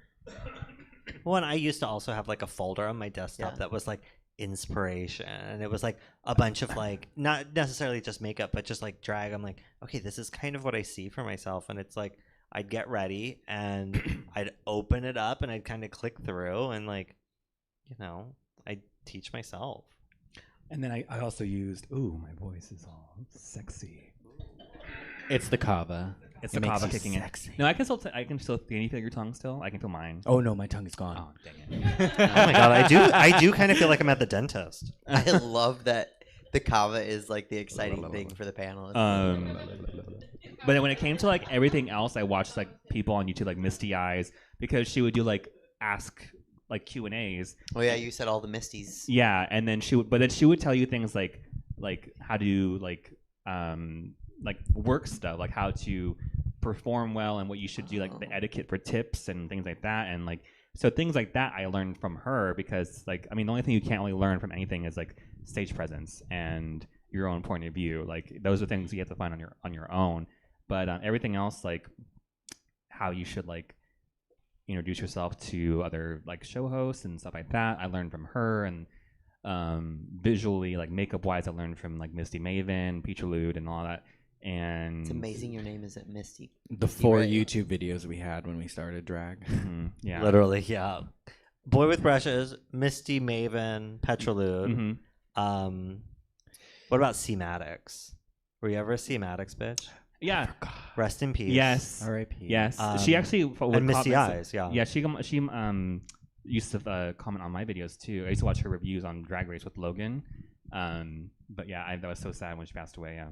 well, and I used to also have like a folder on my desktop Yeah. that was like inspiration, and it was like a bunch of like not necessarily just makeup, but just like drag. I'm like, okay, this is kind of what I see for myself, and it's like I'd get ready and I'd open it up and I'd kind of click through and like, I'd teach myself. And then I also used, ooh, my voice is all sexy. It's the kava. It's It the makes kava you kicking sexy. in. No, I can still can you feel your tongue still? I can feel mine. Oh no, my tongue is gone. Oh, dang it. Oh my god, I do kind of feel like I'm at the dentist. I love that the kava is like the exciting thing for the panelists. But then when it came to like everything else, I watched like people on YouTube like Misty Eyes because she would do like ask like Q&As. Oh yeah, you said all the Misties. Yeah, and then she would tell you things like how to like work stuff, like how to perform well and what you should do, like the etiquette for tips and things like that, and like so things like that I learned from her because like I mean the only thing you can't really learn from anything is like stage presence and your own point of view. Like those are things you have to find on your own. But everything else, like how you should like introduce yourself to other like show hosts and stuff like that, I learned from her. And visually, like makeup wise, I learned from like Misty Maven, Peacherlude, and all that. And It's amazing your name isn't Misty. The Misty 4 Ray. YouTube videos we had when we started drag. yeah, Literally, yeah. Boy with Brushes, Misty Maven, Petralude. Mhm. What about C-Maddox? Were you ever a C-Maddox bitch? Yeah. Rest in peace. Yes. R.I.P. Yes. She actually would and Misty comment- Eyes, yeah. Yeah, she used to comment on my videos too. I used to watch her reviews on Drag Race with Logan. But yeah, that was so sad when she passed away. Yeah.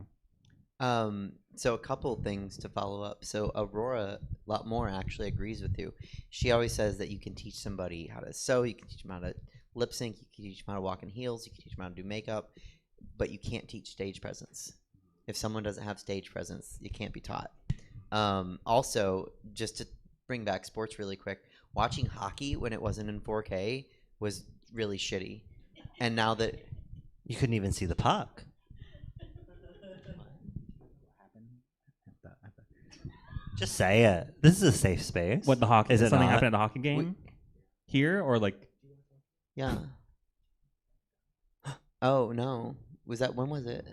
So a couple things to follow up. So Aurora, a lot more actually agrees with you. She always says that you can teach somebody how to sew, you can teach them how to lip sync, you can teach them how to walk in heels, you can teach them how to do makeup, but you can't teach stage presence. If someone doesn't have stage presence, you can't be taught. Also, just to bring back sports really quick, watching hockey when it wasn't in 4K was really shitty. And now that You couldn't even see the puck. Just say it. This is a safe space. What, the hockey? Is it something not? happened at the hockey game here or like? yeah. Oh no. When was it?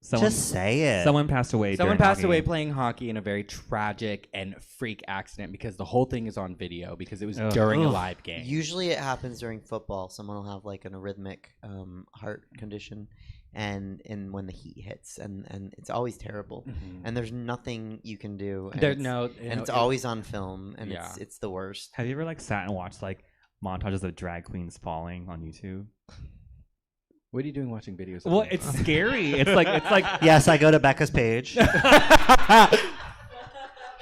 Someone, Just say it. someone passed away. Someone during passed hockey. away playing hockey in a very tragic and freak accident because the whole thing is on video because it was Ugh. during a Ugh. live game. Usually it happens during football. Someone will have like an arrhythmic heart condition and when the heat hits and it's always terrible. Mhm. And there's nothing you can do. And There- it's, no, and it's always on film and Yeah. it's the worst. Have you ever like sat and watched like montages of drag queens falling on YouTube? What are you doing watching videos? of Well, me? it's scary. It's like Yes, I go to Becca's page.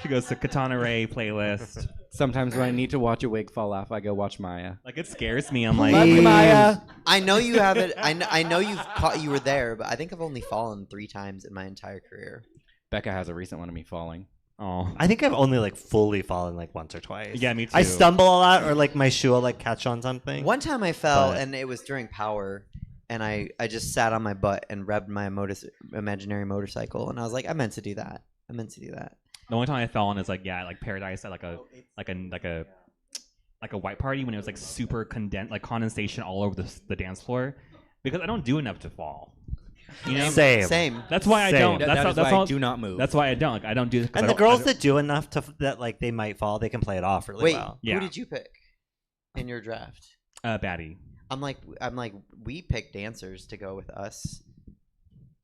she goes to Katana Ray playlist. Sometimes when I need to watch a wig fall off, I go watch Maya. Like it scares me. I'm like, Love you, Maya. I know you have it. I know you were there, but I think I've only fallen 3 times in my entire career. Becca has a recent one of me falling. oh, I think I've only like fully fallen like once or twice. yeah, me too. I stumble a lot, or like my shoe will like catch on something. One time I fell, But- and it was during power, and I just sat on my butt and revved my imaginary motorcycle, and I was like, I meant to do that. The only time I fell on is like Paradise at like a white party when it was like super condensation all over the dance floor because I don't do enough to fall. You know, Same. that's why I Same. don't. That is That's why all. I do not move. That's why I don't. Like, I don't do. 'Cause I And the don't- girls I that do enough that like they might fall, they can play it off really Wait, well. Yeah. who did you pick in your draft? Batty. I'm like, we picked dancers to go with us.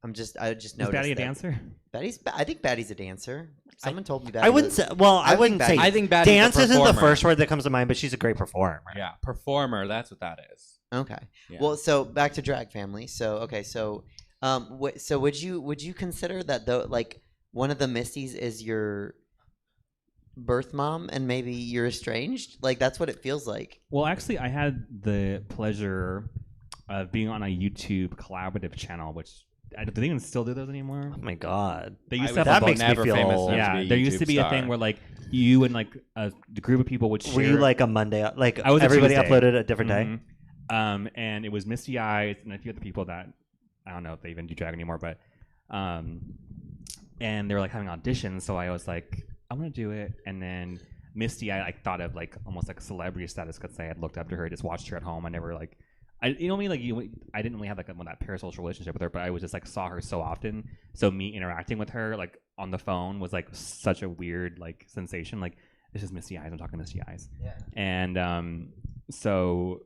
I just Is noticed. Batty a that dancer? I think Batty's a dancer. Someone told me that. I wouldn't say. Well, I think wouldn't say. Batty- I think Batty's dance a isn't the performer. first word that comes to mind, but she's a great performer. Yeah, performer. That's what that is. Okay. Yeah. Well, so back to drag family. So okay, so so would you consider that though, like one of the Misties is your birth mom and maybe you're estranged? Like that's what it feels like. Well, actually, I had the pleasure of being on a YouTube collaborative channel, which do they even still do those anymore? Oh my god. They I used was to have that a makes me never feel famous old. enough yeah, to be a there used to YouTube be a star. thing where like you and like the group of people would share. Were you like a Monday? Like I was a everybody Tuesday. uploaded a different day. Mhm. And it was Misty Eyes and a few other people that I don't know if they even do drag anymore, but and they were like having auditions, so I was like, I'm gonna do it, and then Misty, I like thought of like almost like a celebrity status because I had looked up to her, just watched her at home. I never like, you know what I mean? Like I didn't really have like that parasocial relationship with her, but I was just like saw her so often. So me interacting with her like on the phone was like such a weird like sensation. Like this is Misty Eyes. I'm talking to Misty Eyes. Yeah. And so.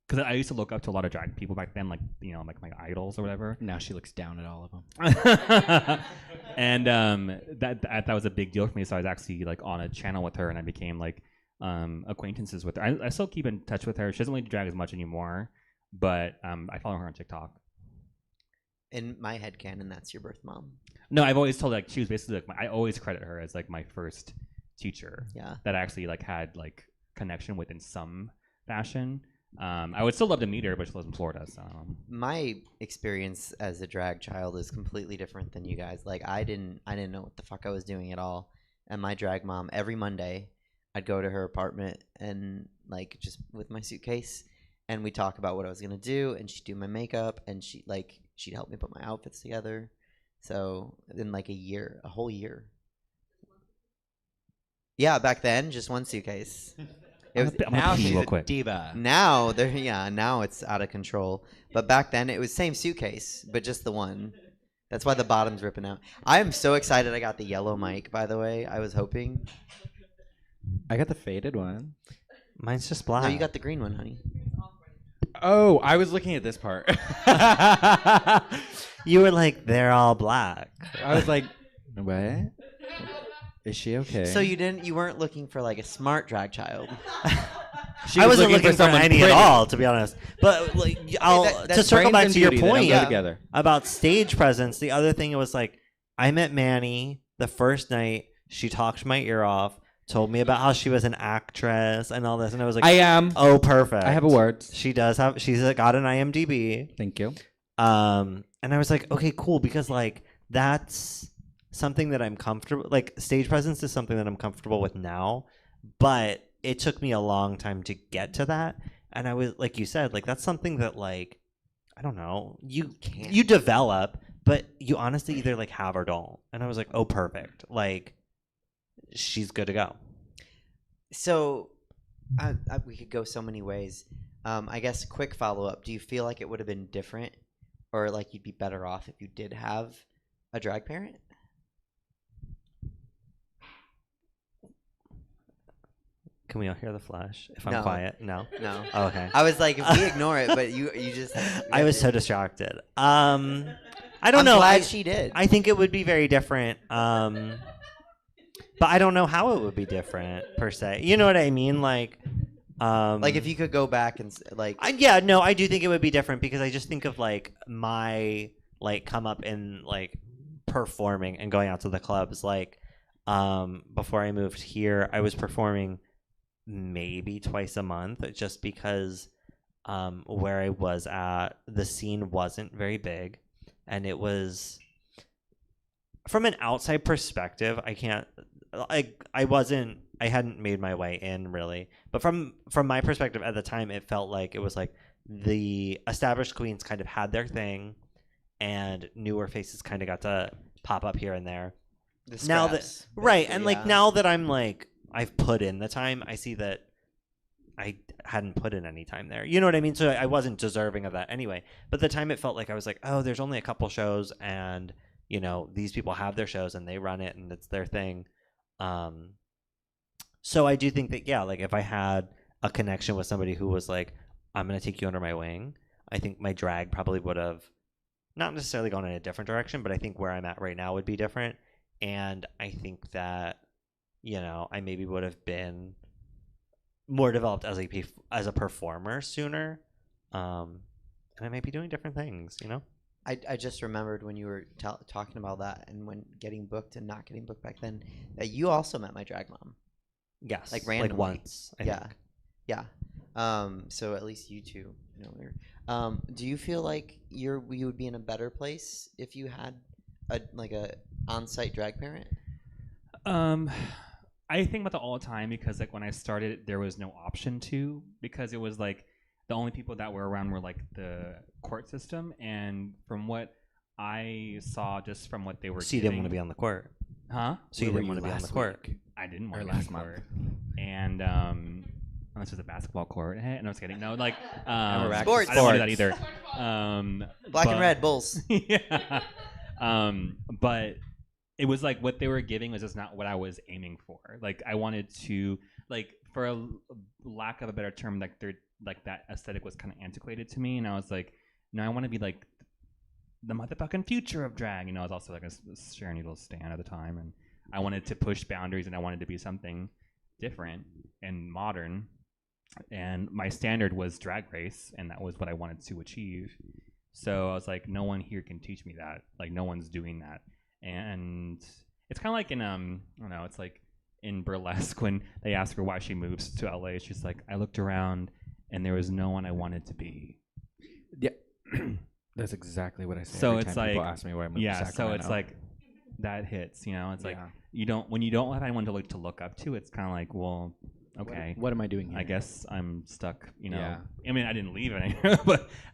Because I used to look up to a lot of drag people back then, like like my idols or whatever. Now she looks down at all of them. And that was a big deal for me. So I was actually like on a channel with her, and I became like acquaintances with her. I still keep in touch with her. She doesn't really drag as much anymore, but I follow her on TikTok. In my headcanon, that's your birth mom. No, I've always told like she was basically like I always credit her as like my first teacher. Yeah. That I actually like had like connection with in some fashion. I would still love to meet her, but she lives in Florida. So my experience as a drag child is completely different than you guys. Like I didn't know what the fuck I was doing at all. And my drag mom, every Monday, I'd go to her apartment and like just with my suitcase, and we'd talk about what I was gonna do, and she'd do my makeup, and she'd help me put my outfits together. So in like a whole year. Yeah, back then, just one suitcase. It was, I'm gonna Now pee she's real a quick. diva. now it's out of control. But back then it was same suitcase, but just the one. That's why the bottom's ripping out. I am so excited I got the yellow mic, by the way. I was hoping. I got the faded one. Mine's just black. No, you got the green one, honey. Oh, I was looking at this part. You were like, they're all black. I was like, what? Is she okay? So you weren't looking for like a smart drag child. She I was wasn't looking for someone any pretty. at all, to be honest. But like, to circle Brains back and to your beauty, they don't point go together. about stage presence, the other thing was like, I met Manny the first night. She talked my ear off, told me about how she was an actress and all this, and I was like, I am. oh, perfect. I have a word. She does have. She's got an IMDb. Thank you. And I was like, okay, cool, because like that's something that I'm comfortable. Like stage presence is something that I'm comfortable with now, but it took me a long time to get to that. And I was like you said, like that's something that like I don't know, you develop, but you honestly either like have or don't. And I was like, oh, perfect. Like she's good to go. So we could go so many ways. I guess quick follow up. Do you feel like it would have been different, or like you'd be better off if you did have a drag parent? Can we all hear the flash? If I'm No. quiet, no. No. Oh, okay. I was like, if we ignore it, but you just. I was so distracted. I don't I'm know. glad she did. I think it would be very different. But I don't know how it would be different per se. You know what I mean? Like if you could go back and I do think it would be different because I just think of like my like come up in like performing and going out to the clubs. Like before I moved here, I was performing maybe twice a month just because where I was at, the scene wasn't very big, and it was from an outside perspective. I hadn't made my way in really, but from my perspective at the time, it felt like it was like the established queens kind of had their thing, and newer faces kind of got to pop up here and there. Now that and like now that I'm like I've put in the time, I see that I hadn't put in any time there. You know what I mean? So I wasn't deserving of that anyway. But the time it felt like I was like, oh, there's only a couple shows, and you know these people have their shows and they run it and it's their thing. So I do think that like if I had a connection with somebody who was like, I'm gonna take you under my wing, I think my drag probably would have not necessarily gone in a different direction, but I think where I'm at right now would be different. And I think that I maybe would have been more developed as a performer sooner, and I might be doing different things. I just remembered when you were talking about that, and when getting booked and not getting booked back then, that you also met my drag mom. Yes, like randomly. like once. I think. Yeah. So at least you two know her. Do you feel like you would be in a better place if you had a on-site drag parent? I think about that all the time because like when I started, there was no option to, because it was like the only people that were around were like the court system, and from what I saw, just from what they were So you didn't want to be on the court. Huh? So you didn't want to be on the court. didn't want Or to go last to month. court. And unless it's a basketball court. Hey, no, I'm just kidding. No, like we're back to I don't want to do that sports. either. Black and but- red Bulls. yeah. But it was like what they were giving was just not what I was aiming for. Like I wanted to, like, for a lack of a better term, like they're like that aesthetic was kind of antiquated to me, and I was like, no, I want to be like the motherfucking future of drag. You know, I was also like a Sharon Needles stan at the time, and I wanted to push boundaries, and I wanted to be something different and modern. And my standard was Drag Race, and that was what I wanted to achieve. So I was like, no one here can teach me that. Like, no one's doing that. And it's kind of like in I don't know, it's like in Burlesque when they ask her why she moves to LA. She's like, I looked around and there was no one I wanted to be. Yeah, that's exactly what I say. So every it's time people like- ask me where I moved Yeah, to so Sacramento. it's like that hits, you know. It's like Yeah. when you don't have anyone to look up to, it's kind of like, well, okay. What am I doing here? I guess I'm stuck, you know. Yeah. I mean, I didn't leave it,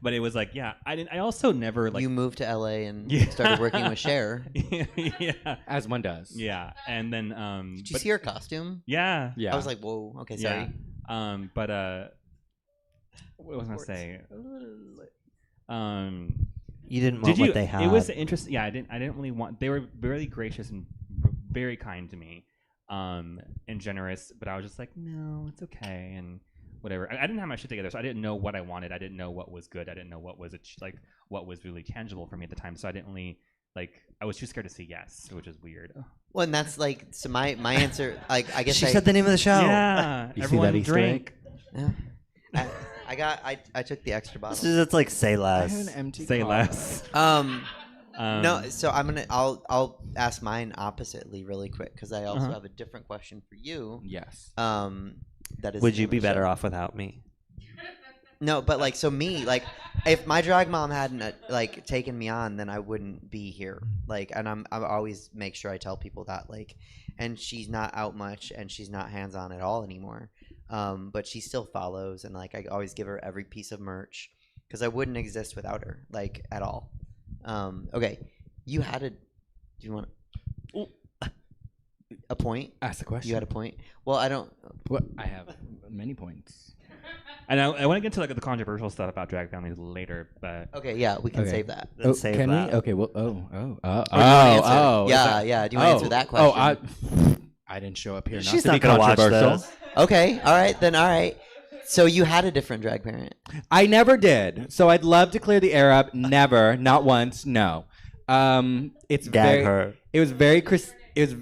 but it was like, yeah, I also never like you moved to LA and Yeah. started working with Cher. yeah. As one does. Yeah. And then Did you but see her costume? yeah. Yeah. I was like, whoa. Okay, sorry. Yeah. But what was I gonna Sports. say? You didn't want Did you? what they had. It was interesting. Yeah, I didn't really want. They were very gracious and very kind to me, and generous. But I was just like, no, it's okay, and whatever. I didn't have my shit together, so I didn't know what I wanted. I didn't know what was good. I didn't know what was like what was really tangible for me at the time. So I didn't really like. I was too scared to say yes, which is weird. Well, and that's like, so my answer, like, I guess She I, said the name of the show. Yeah, You see everyone that Easter drink. yeah. I took the extra This bottle. is it's like say I less. have an empty Say cup. less. No, so I'll ask mine oppositely really quick because I also Uh-huh. have a different question for you. Yes. That is. Would the you name be of the better show. off without me? No, but like, so me, like, if my drag mom hadn't like taken me on, then I wouldn't be here. Like, and I always make sure I tell people that, like, and she's not out much and she's not hands on at all anymore. But she still follows, and like I always give her every piece of merch because I wouldn't exist without her, like, at all. Okay, you had a. Do you want a point? Ask the question. You had a point. Well, I don't. What? I have many points. And I want to get into like the controversial stuff about drag families later, but Okay, yeah, we can Okay. save that. Let's save can that. we? Okay. Well. Oh. Or do you wanna answer? Is Yeah, that- yeah. Do you want to answer that question? I didn't show up here. She's to not be gonna watch controversial. this. Okay, all right, then all right. So you had a different drag parent. I never did. So I'd love to clear the air up. Never. Not once. No. It's Gag very. her. It was very. It was.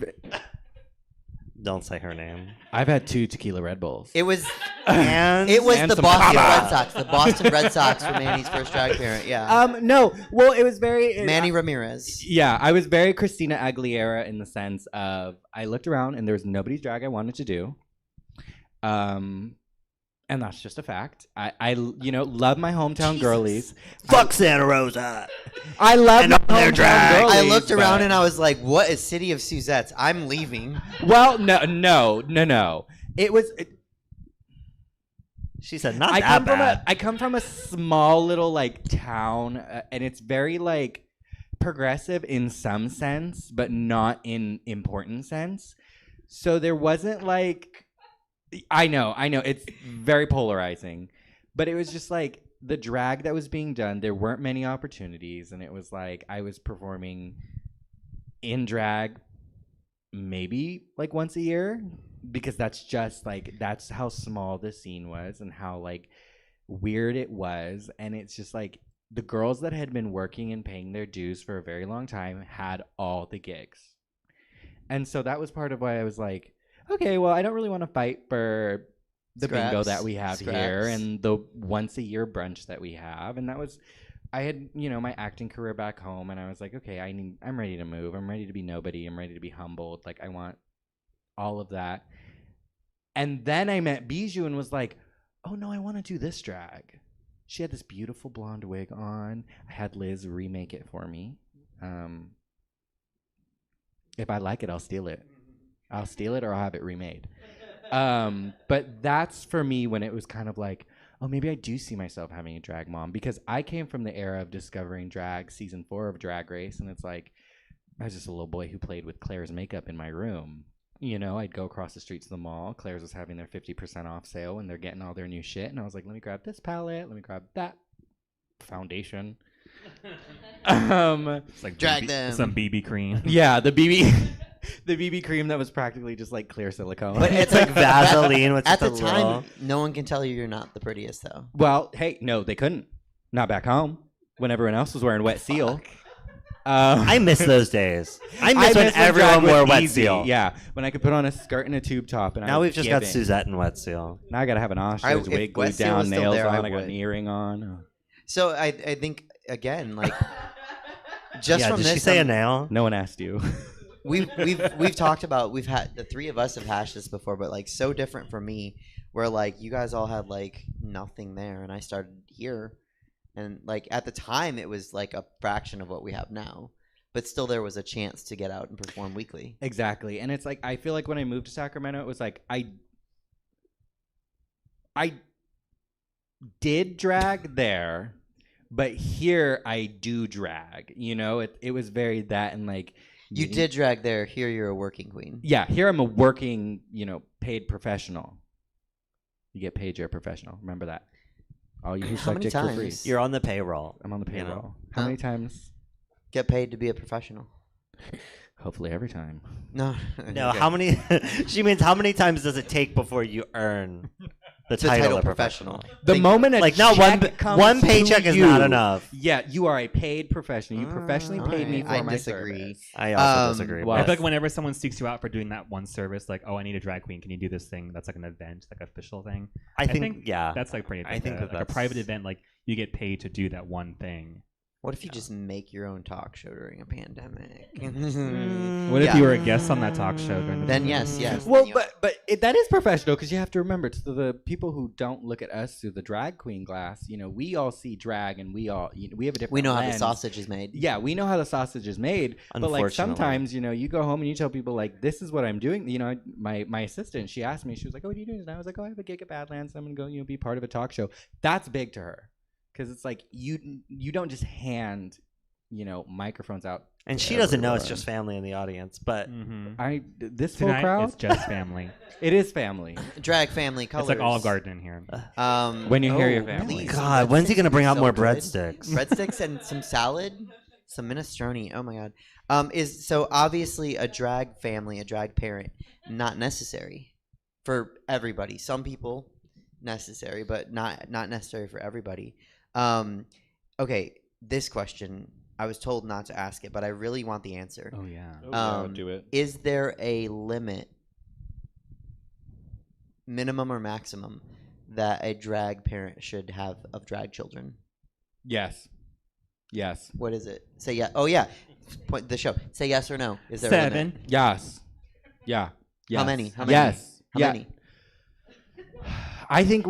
Don't say her name. I've had 2 tequila Red Bulls. It was And it was And the some Boston Kava. Red Sox. The Boston Red Sox were Manny's first drag parent. Yeah, No. Well, it was very. Manny Ramirez. Yeah, I was very Christina Aguilera in the sense of I looked around and there was nobody's drag I wanted to do. And that's just a fact. I love my hometown girlies. Fuck Santa Rosa. I love And my all their hometown drag. girlies. I looked around but- and I was like, "What is City of Suzette's? I'm leaving." Well, no. It was. She said not I that come bad. I come from a small little like town, and it's very like progressive in some sense, but not in important sense. So there wasn't like, I know, it's very polarizing, but it was just like the drag that was being done. There weren't many opportunities, and it was like I was performing in drag maybe like once a year, because that's just like that's how small the scene was and how like weird it was. And it's just like the girls that had been working and paying their dues for a very long time had all the gigs. And so that was part of why I was like, okay, well, I don't really want to fight for the bingo Scraps. that we have here Scraps. and the once a year brunch that we have. And that was, I had, my acting career back home, and I was like, okay, I'm ready to move. I'm ready to be nobody. I'm ready to be humbled. Like, I want all of that. And then I met Bijou and was like, oh no, I want to do this drag. She had this beautiful blonde wig on. I had Liz remake it for me. If I like it, I'll steal it. I'll steal it or I'll have it remade. But that's for me when it was kind of like, oh, maybe I do see myself having a drag mom, because I came from the era of discovering drag, season 4 of Drag Race, and it's like I was just a little boy who played with Claire's makeup in my room. you know, I'd go across the street to the mall. Claire's was having their 50% off sale, and they're getting all their new shit. And I was like, let me grab this palette. Let me grab that foundation. It's like Drag them. some BB cream. Yeah, the BB, the BB cream that was practically just like clear silicone. But It's like Vaseline with At just the a time, little- no one can tell you you're not the prettiest, though. well, hey, no, they couldn't. Not back home when everyone else was wearing wet seal. I miss those days. I miss when drag everyone was wore wet easy. seal. Yeah, when I could put on a skirt and a tube top. And I Now was we've just got giving. Suzette and wet seal. Now I gotta have an ostrich if wig wet glued seal down, was still nails there, on. I I got would. an earring on. So I think again, like just Yeah, from did this, she say a nail? No one asked you. we've talked about, we've had, the three of us have hashed this before, but like so different from me, where like you guys all had like nothing there, and I started here, and like at the time it was like a fraction of what we have now, but still there was a chance to get out and perform weekly. Exactly. And it's like I feel like when I moved to Sacramento, it was like I did drag there, but here I do drag. You know, it was very that, and like You did drag there. Here you're a working queen. Yeah, here I'm a working, you know, paid professional. You get paid, you're a professional. Remember that. All you How many subject for free. times? You're on the payroll. I'm on the you know? payroll. How many times? Get paid to be a professional. Hopefully every time. No. No, okay. how many? She means how many times does it take before you earn the title of professional? The moment a Like not one check comes one to paycheck is you, not enough. Yeah, you are a paid professional. You professionally paid me alright, for I my disagree. service. I also Um, disagree. well- I but- feel like whenever someone seeks you out for doing that one service, like, oh, I need a drag queen. Can you do this thing? That's like an event, like official thing. I think yeah. That's like pretty. I think that like a that's- private event, like you get paid to do that one thing. What if you just make your own talk show during a pandemic? What if Yeah. you were a guest on that talk show during the Then pandemic? yes. Well, that is professional because you have to remember to the people who don't look at us through the drag queen glass. You know, we all see drag, and we all we have a different. We know how the lens. sausage is made. Yeah, we know how the sausage is made. But like Unfortunately. sometimes, you know, you go home and you tell people like, "This is what I'm doing." You know, my assistant, she asked me, she was like, "Oh, what are you doing?" And I was like, "Oh, I have a gig at Badlands. I'm gonna go, be part of a talk show." That's big to her because it's like you don't just hand microphones out. and to she doesn't know it's everyone. just family in the audience, but Mm-hmm. This full Tonight, crowd. it's just family. It is family. Drag family colors. It's like Olive Garden in here. When you hear your family. please, God, breadsticks when's he gonna would bring be out so more good. breadsticks? Breadsticks and some salad, some minestrone. Oh my god. Is so obviously a drag family, a drag parent, not necessary for everybody. Some people necessary, but not necessary for everybody. Okay, this question I was told not to ask it, but I really want the answer. Oh yeah. Do it. Is there a limit, minimum or maximum, that a drag parent should have of drag children? Yes. Yes. What is it? Say yeah. Oh yeah. Point the show. Say yes or no. Is there a 7. limit? Yes. Yeah. Yes. How many? How many? Yes. How yeah. many? I think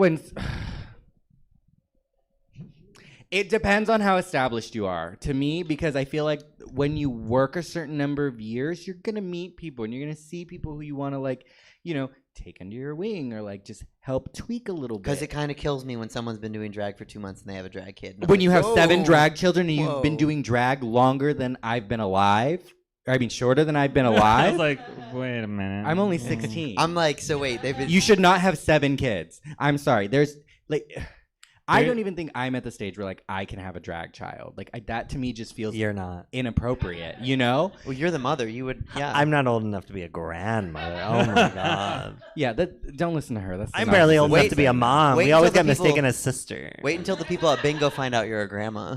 it depends on how established you are to me, because I feel like when you work a certain number of years, you're going to meet people and you're going to see people who you want to take under your wing or just help tweak a little bit. Because it kind of kills me when someone's been doing drag for 2 months and they have a drag kid. And I'm When like, you have 7 "Whoa." drag children and you've Whoa. been doing drag longer than I've been alive, shorter than I've been I alive. was like, wait a minute. I'm only 16. I'm like, so wait, they've been. You should not have 7 kids. I'm sorry. There's I There- don't even think I'm at the stage where I can have a drag child. That to me just feels you're not. inappropriate. You know? Well, you're the mother. You would. Yeah. I'm not old enough to be a grandmother. Oh my god. Yeah. Don't listen to her. That's the I'm barely old enough Wait- to be a mom. wait We always until get the people- mistaken as sister. Wait until the people at Bingo find out you're a grandma.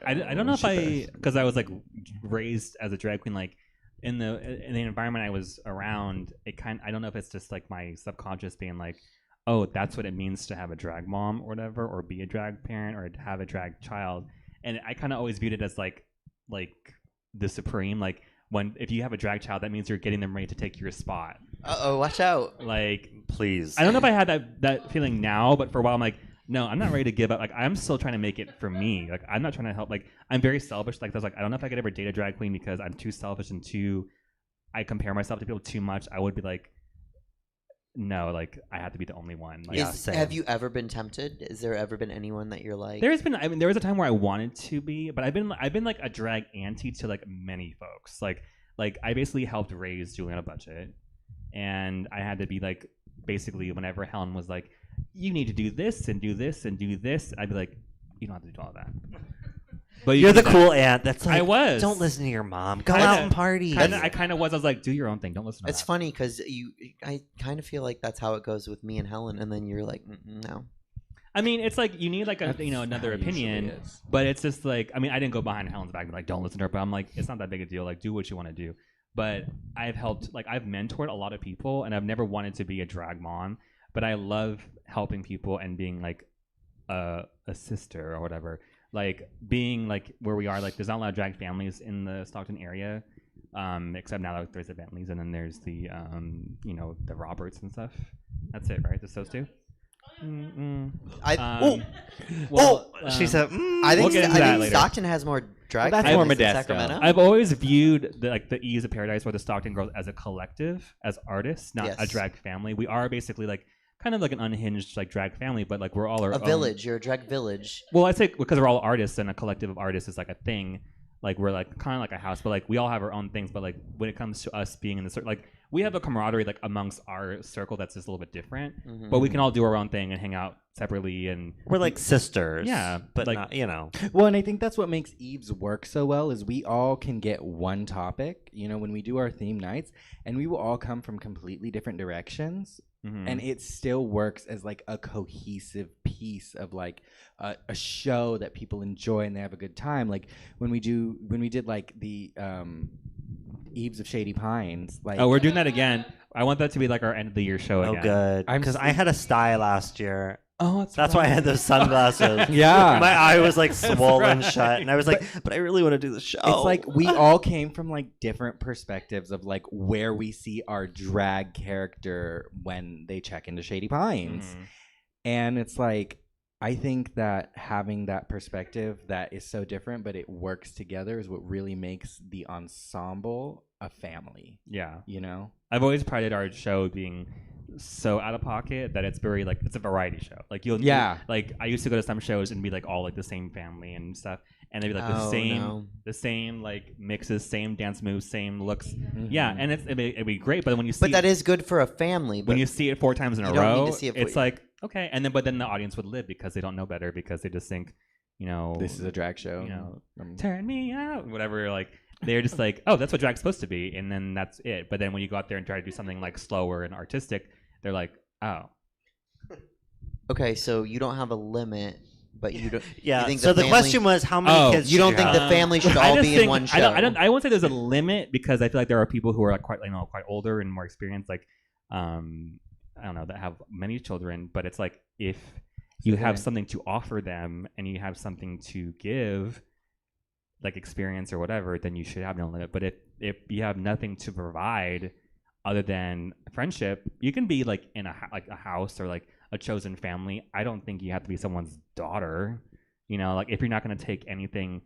I don't know if because I was raised as a drag queen, in the environment I was around. I don't know if it's just my subconscious being like, oh, that's what it means to have a drag mom or whatever, or be a drag parent or have a drag child. And I kind of always viewed it as like the supreme, if you have a drag child, that means you're getting them ready to take your spot. Uh-oh, watch out. Please. I don't know if I had that feeling now, but for a while I'm like, no, I'm not ready to give up. I'm still trying to make it for me. I'm not trying to help. I'm very selfish. I was I don't know if I could ever date a drag queen because I'm too selfish and I compare myself to people too much. I would be no, I have to be the only one. same. Have you ever been tempted? Is there ever been anyone that you're like? There was a time where I wanted to be, but I've been a drag auntie to many folks. like I basically helped raise Julie on a budget, and I had to be like basically whenever Helen was like, you need to do this and do this and do this, I'd be like, you don't have to do all that. But You're the can do that. cool aunt that's like, I was. don't listen to your mom. Go Kinda- out and party. I kind of was. I was like, do your own thing. Don't listen to It's that. funny because I kind of feel like that's how it goes with me and Helen, and then you're like, no. I mean, it's like you need like a That's another how it usually opinion, is. but it's just like I mean, I didn't go behind Helen's back and be like, don't listen to her. But I'm like, it's not that big a deal. Like, do what you want to do. But I've helped, like, I've mentored a lot of people, and I've never wanted to be a drag mom. But I love helping people and being like a sister or whatever. Like being like where we are, like there's not a lot of drag families in the Stockton area, except now like, there's the Bentleys and then there's the the Roberts and stuff. That's it, right? Just those two. She said, I think, We'll get into that later. Stockton has more drag Well, that's families more than Modesto. Sacramento. I've always viewed the Eves of Paradise or the Stockton Girls as a collective, as artists, not a Yes. drag family. We are basically like kind of like an unhinged like drag family, but like we're all our A own. village. You're a drag village. Well, I say because we're all artists and a collective of artists is like a thing. Like we're like kind of like a house, but like we all have our own things. But like when it comes to us being in the circle, like we have a camaraderie like amongst our circle that's just a little bit different. Mhm. But we can all do our own thing and hang out separately. And we're like sisters. Yeah, But like- not, you know. Well, and I think that's what makes Eves work so well is we all can get one topic, when we do our theme nights, and we will all come from completely different directions, and it still works as like a cohesive piece of like a show that people enjoy and they have a good time. Like when we did like the Eves of Shady Pines, like oh, we're doing that again. I want that to be like our end of the year show Oh, again. good. I'm Because s- I had a sty last year. Oh, That's why I had those sunglasses. Yeah. My eye was like swollen right. shut. And I was like, but I really want to do the show. It's like we all came from like different perspectives of like where we see our drag character when they check into Shady Pines. And it's like I think that having that perspective that is so different but it works together is what really makes the ensemble a family, Yeah. I've I've always prided our show being so out of pocket that it's very like it's a variety show. Like Yeah. like I used to go to some shows and be like all like the same family and stuff, and they'd be like the Oh, same no. the same like mixes, same dance moves, same looks. Mhm. Yeah, and it'd be great, but when you see But that is good for a family. But when you see it 4 times in a you don't need row, to see it it's for- like okay, and then the audience would live because they don't know better because they just think This is a drag show. turn me out, whatever. Like they're just like, oh, that's what drag's supposed to be, and then that's it. But then when you go out there and try to do something like slower and artistic, they're like, oh, okay, so you don't have a limit, but you don't. yeah. You think So the family- question was, how many Oh, kids You should don't think have? the family should I all just be in think- one show? I won't say there's a limit because I feel like there are people who are like quite quite older and more experienced, like I don't know, that have many children. But it's like if you have something to offer them and you have something to give, like experience or whatever, then you should have no limit. But if you have nothing to provide other than friendship, you can be like in a house or like a chosen family. I don't think you have to be someone's daughter. Like if you're not going to take anything,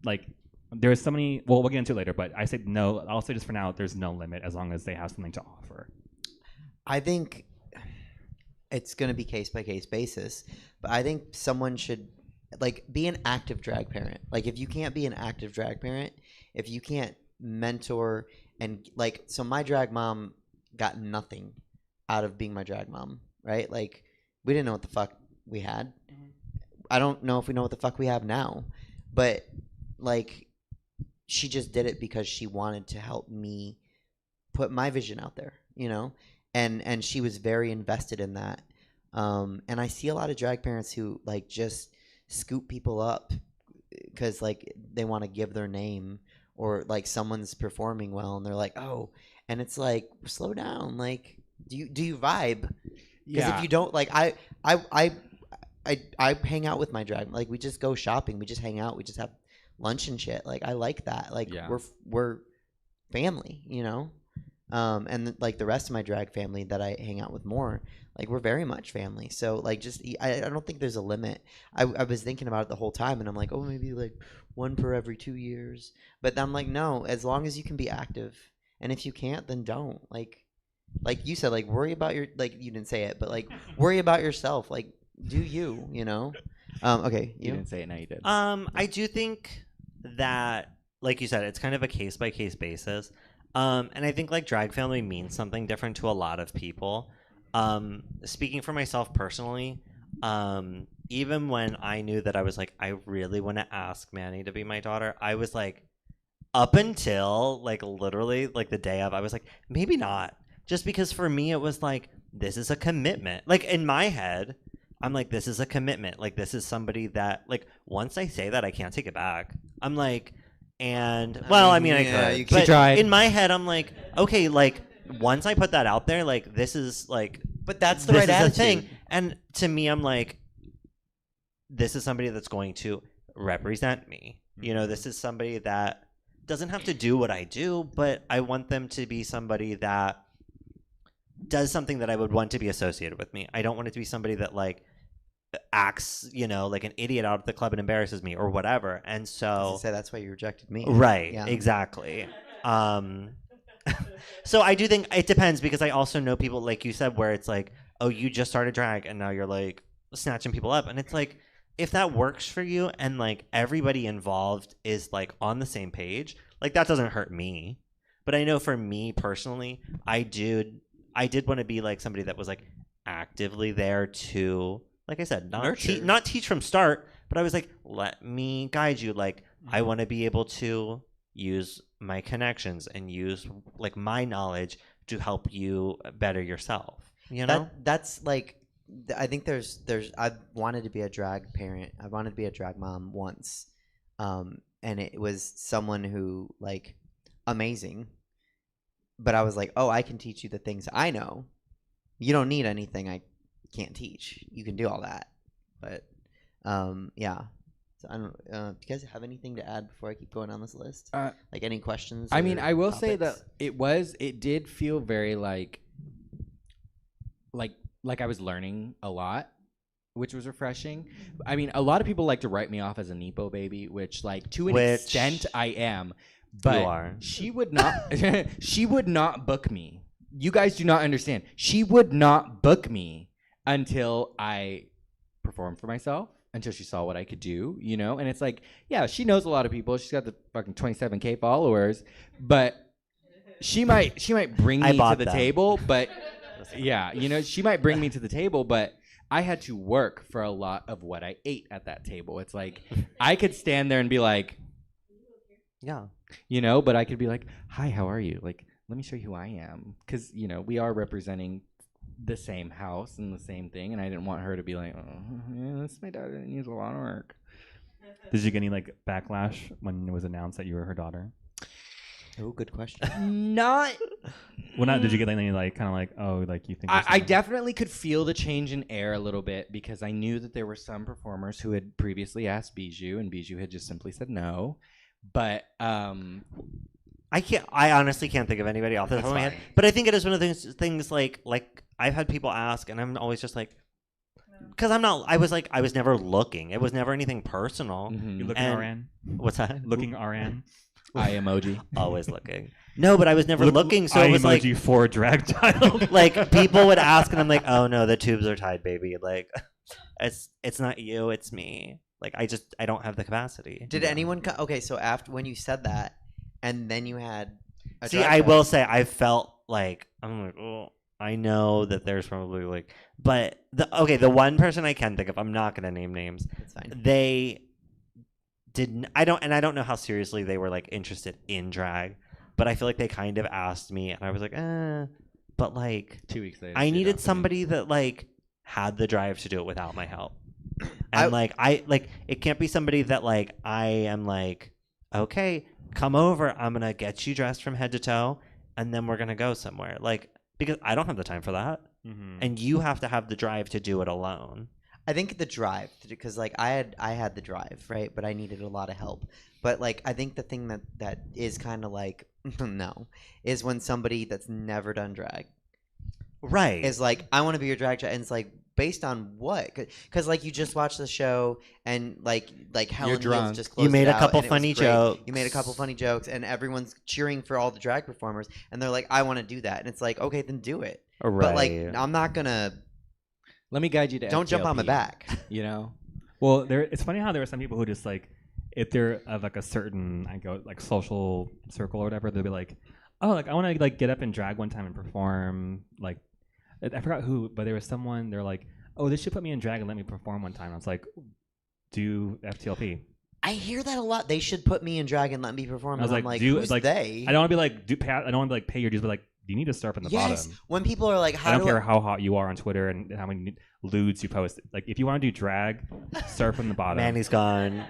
like there's so many. Well, we'll get into it later. But I say no. I'll say just for now, there's no limit as long as they have something to offer. I think it's going to be case by case basis, but I think someone should like be an active drag parent. Like if you can't be an active drag parent, if you can't mentor and like, so my drag mom got nothing out of being my drag mom, right? Like we didn't know what the fuck we had. I don't know if we know what the fuck we have now, but like she just did it because she wanted to help me put my vision out there, and she was very invested in that. And I see a lot of drag parents who like just scoop people up because like they want to give their name or like someone's performing well and they're like, oh, and it's like, slow down. Like, do you vibe? Because if you don't, like, I hang out with my drag. Like, we just go shopping. We just hang out. We just have lunch and shit. Like, I like that. Like, Yeah. we're family, and like the rest of my drag family that I hang out with more, like we're very much family. So like, just I don't think there's a limit. I was thinking about it the whole time, and I'm like, oh, maybe like one per every 2 years. But I'm like, no, as long as you can be active, and if you can't, then don't. Like you said, like worry about your, like you didn't say it, but like worry about yourself. Like do you. Okay, You didn't say it, now you did. I do think that like you said, it's kind of a case by case basis. And I think like drag family means something different to a lot of people. Speaking for myself personally, even when I knew that I was like, I really want to ask Manny to be my daughter, I was like, up until like literally like the day of, I was like, maybe not. Just because for me, it was like, this is a commitment. Like in my head, I'm like, this is a commitment. Like this is somebody that like once I say that, I can't take it back. I'm like, and well, I mean, I yeah, could, you but tried. in my head, I'm like, okay, like once I put that out there, like this is like, But that's the this right is a attitude. thing. And to me, I'm like, this is somebody that's going to represent me. You know, this is somebody that doesn't have to do what I do, but I want them to be somebody that does something that I would want to be associated with me. I don't want it to be somebody that like acts, you know, like an idiot out at the club and embarrasses me or whatever. And As so, I say, that's why you rejected me. right, Yeah. exactly. So I do think it depends, because I also know people like you said where it's like, oh, you just started drag and now you're like snatching people up, and it's like, if that works for you and like everybody involved is like on the same page, like that doesn't hurt me. But I know for me personally, I did want to be like somebody that was like actively there to, like I said, not teach from start, but I was like, let me guide you. Like I want to be able to use my connections and use like my knowledge to help you better yourself. You know? That's like, I think there's I've wanted to be a drag parent. I wanted to be a drag mom once, and it was someone who like amazing, but I was like, oh, I can teach you the things I know. You don't need anything I can't teach. You can do all that. But yeah. So I don't. Do you guys have anything to add before I keep going on this list? Like any questions? I mean, or I will say that topics? it did feel very like I was learning a lot, which was refreshing. I mean, a lot of people like to write me off as a Nepo baby, which like to an extent I am, but You are. she would not she would not book me. You guys do not understand. She would not book me until I performed for myself, until she saw what I could do, you know? And it's like, yeah, she knows a lot of people. She's got the fucking 27K followers, but she might bring me to the table, but yeah, you know, she might bring me to the table, but I had to work for a lot of what I ate at that table. It's like I could stand there and be like, Yeah. you know, but I could be like, hi, how are you? Like, let me show you who I am. Because, you know, we are representing the same house and the same thing. And I didn't want her to be like, oh, yeah, this my daughter needs a lot of work. Did you get any like backlash when it was announced that you were her daughter? Oh, good question. Not. Well, not did you get any like kind of like, oh, like you think? I definitely could feel the change in air a little bit, because I knew that there were some performers who had previously asked Bijou, and Bijou had just simply said no. But I honestly can't think of anybody off the top of my head. But I think it is one of those things like I've had people ask, and I'm always just like, because I was never looking. It was never anything personal. You looking, RN? What's that? Looking, RN? eye emoji. Always looking. No, but I was never looking, so it was like emoji for drag child. like people would ask, and I'm like, oh no, the tubes are tied, baby. Like, it's not you, it's me. Like I don't have the capacity. Did anyone? Okay, so after when you said that, and then you had. See, I will say I felt like I'm like, oh, I know that there's probably like, but the one person I can think of, I'm not gonna name names. That's fine. They didn't. I don't know how seriously they were like interested in drag, but I feel like they kind of asked me, and I was like, but like 2 weeks later, I needed somebody that like had the drive to do it without my help. And it can't be somebody that like I am like, okay, come over, I'm gonna get you dressed from head to toe, and then we're gonna go somewhere. Like, because I don't have the time for that, and you have to have the drive to do it alone. I think the drive, because like I had the drive, right, but I needed a lot of help. But like I think the thing that is kind of like no is when somebody that's never done drag, right, is like, I want to be your drag, and it's like, based on what? Because like you just watched the show, and like Helen Hills just closed you made it a out, couple and it was funny great. jokes. You made a couple funny jokes, and everyone's cheering for all the drag performers, and they're like, I want to do that, and it's like, okay, then do it. Right. But like I'm not gonna. Let me guide you to. Don't jump on my back. You know. Well, it's funny how there are some people who just like, if they're of like a certain like social circle or whatever, they'll be like, oh, like I want to like get up and drag one time and perform. Like I forgot who, but there was someone. They're like, oh, they should put me in drag and let me perform one time. I was like, do FTLP. I hear that a lot. They should put me in drag and let me perform. I was And like, I'm like, who's like they? I don't want to be like I don't want to be like pay your dues, but like you need to start from the Yes. bottom. When people are like, I don't care how hot you are on Twitter and how many lewds you post. Like if you want to do drag, start from the bottom. Manny's gone.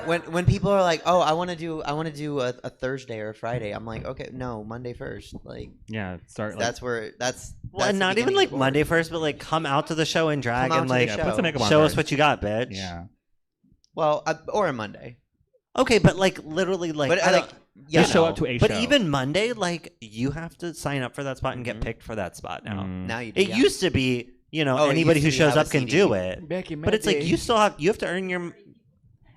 when people are like, oh, I want to do a Thursday or a Friday, I'm like, okay, no, Monday first. Like, yeah, start. Like, that's where that's. Well, that's and the not even beginning like of the Monday board. first, but like come out to the show and drag Come out and to the like show. put some makeup on show us first. what you got, bitch. Yeah. Well, or a Monday. Okay, but like literally, like, But I like, don't- yeah, Just show no. up to a but show. even Monday, like you have to sign up for that spot and get Mhm. picked for that spot now. Now you do. It yeah. used to be, you know, Oh, it anybody who used to be shows have a up can CD. do it. But it's like you have to earn your.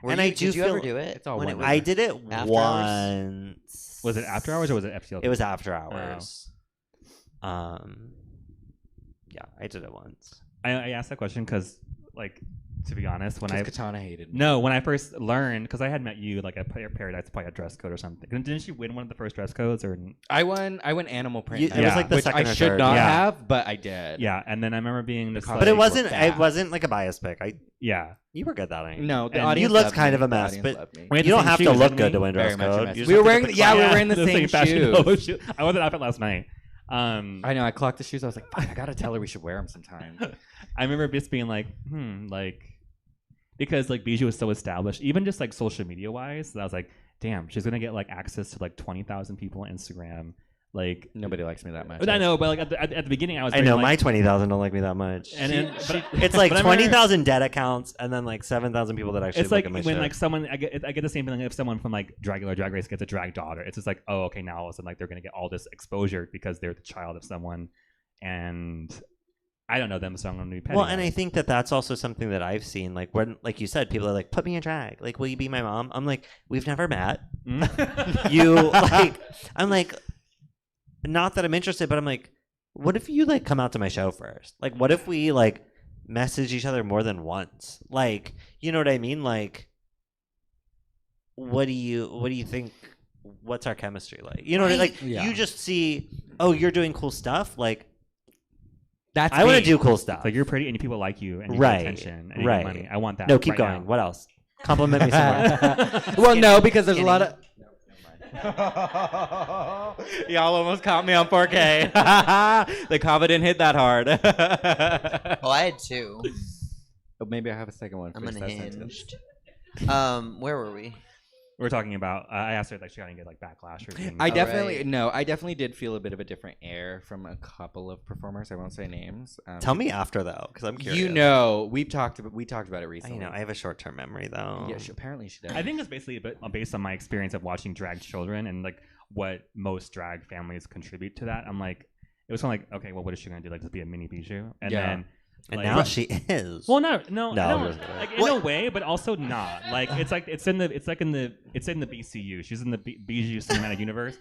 Were and you, I do did you ever feel- do it? It's all when one it was, I did it After once. Was it after hours or was it FTLP? It was after hours. Yeah, I did it once. I asked that question because, like, to be honest, when I Katana hated me. no, when I first learned, because I had met you like at Paradise, probably a dress code or something. Didn't you win one of the first dress codes or? I won animal print. You- night, it was Yeah. like the which second I or should third. not Yeah. have, but I did. Yeah, and then I remember being this. The But it Like, wasn't. we're It fast. wasn't like a bias pick. Yeah, You were good that night. No, the And audience you looked loved kind me. of a The mess, audience but loved me. We had you the don't same have to shoes, look didn't good we? to win dress Very much a code. mess. You just We have were to wearing pick yeah, we class. were wearing the same fashion shoes. polo shoe. I wore the outfit last night. I know. I clocked the shoes. I was like, fuck, I gotta tell her we should wear them sometime. I remember just being like, like, because like Bijou was so established, even just like social media wise, that I was like, damn, she's gonna get like access to like 20,000 people on Instagram. Like, Nobody likes me that much. I know, but like at the beginning, I was. I very, know like, my 20,000 don't like me that much. And then, but, It's like but I remember- 20,000 dead accounts and then like 7,000 people that actually It's look like at my when shit. like someone I get the same feeling if someone from like regular Drag Race gets a drag daughter. It's just like, oh, okay, now all of a sudden like they're gonna get all this exposure because they're the child of someone, and I don't know them, so I'm gonna be petty. Well, about and it. I think that that's also something that I've seen. Like when, like you said, people are like, "Put me in drag." Like, will you be my mom? I'm like, we've never met. Mm? You like, I'm like, not that I'm interested, but I'm like, what if you like come out to my show first? Like, what if we like message each other more than once? Like, you know what I mean? Like, what do you think? What's our chemistry like? You know what I mean? Like, Yeah. you just see, oh, you're doing cool stuff. Like, That's I want to me. do cool stuff. It's like you're pretty and people like you and you Right, get attention and you right. get money. I want that. No, keep right going. now. What else? Compliment me some more. Well, no, because there's Skinny. a lot of. Y'all almost caught me on 4K. The comma didn't hit that hard. Oh, I had two. Oh, maybe I have a second one. I'm Finish that sentence. unhinged. Where were we? We're talking about. I asked her like she gonna get like backlash or being, I Oh, definitely right. no. I definitely did feel a bit of a different air from a couple of performers. I won't say names. Tell me after though, because I'm curious. You know, we talked about it I recently. know. I have a short-term memory though. Yeah, apparently she does. I think it's basically based on my experience of watching drag children and like what most drag families contribute to that. I'm like, it was kind of like, okay, well, what is she gonna do? Like, just be a mini Bijou? And Yeah. then, And like, now she is. well, no, No, I don't, it wasn't. like in What? a way, but also not. Like, it's in the BCU. She's in the Bijou cinematic universe,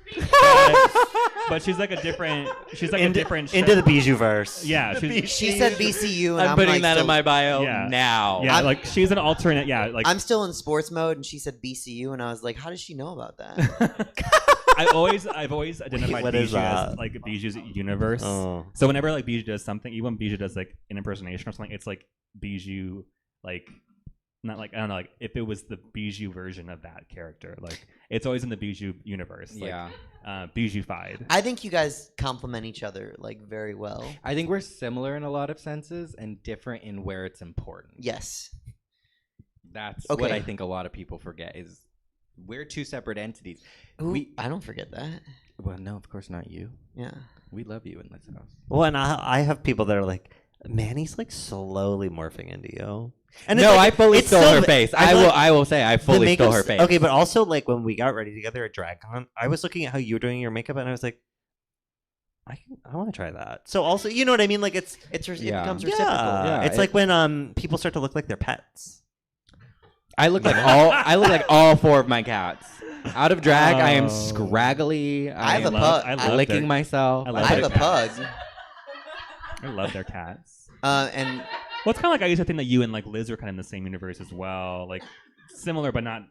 but she's like a different. She's like a different. into the show. Bijou verse. Yeah, she's, She said BCU, and I'm I'm putting like, that so in my bio Yeah. now. yeah, I'm- like she's an alternate. Yeah, like I'm still in sports mode, and she said BCU, and I was like, how does she know about that? I've always identified What Bijou is as that? like Bijou's universe. Oh. So whenever like Bijou does something, even when Bijou does like an impersonation or something, it's like Bijou, like not like I don't know, like if it was the Bijou version of that character, like it's always in the Bijou universe. Like, Yeah. Bijou-fied. I think you guys complement each other like very well. I think we're similar in a lot of senses and different in where it's important. Yes. That's what Okay. I think a lot of people forget is we're two separate entities. Ooh, We- I don't forget that. Well, no, of course not you. Yeah. We love you in this house. Well, and I have people that are like, Manny's like slowly morphing into you. And No, I fully it's stole so- her face. I I will say I the fully stole makeup's- her face. Okay, but also like when we got ready together at DragCon, I was looking at how you were doing your makeup, and I was like, I want to try that. So also, you know what I mean? Like it Yeah. becomes yeah, reciprocal. Yeah, it's like when people start to look like their pets. I look like all four of my cats. Out of drag, I am Oh. scraggly. I have am a pug. I love licking their- myself. I I love have their a pug. cats. I love their cats. And Well, it's kind of like I used to think that you and like Liz were kind of in the same universe as well. Like similar, but not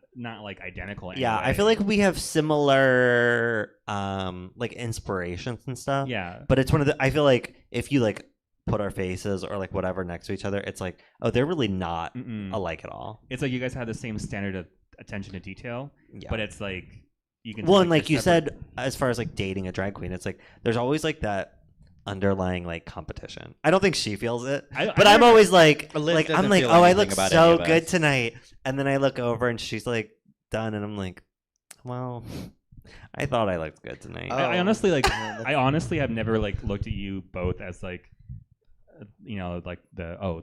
like identical. Yeah, I anyway. feel like we have similar like inspirations and stuff. Yeah. But it's one of the I feel like if you like put our faces or like whatever next to each other, it's like, oh, they're really not alike at all. It's like you guys have the same standard of attention to detail, Yeah. but it's like you can. Well, tell, and like you're you separate. said, as far as like dating a drag queen, it's like there's always like that underlying like competition. I don't think she feels it, but I'm always like Liz doesn't I'm like, feel oh, I anything look about so any of good us. tonight, and then I look over and she's like done, and I'm like, well, I thought I looked good tonight. I honestly like. that's- I honestly have never like looked at you both as like, like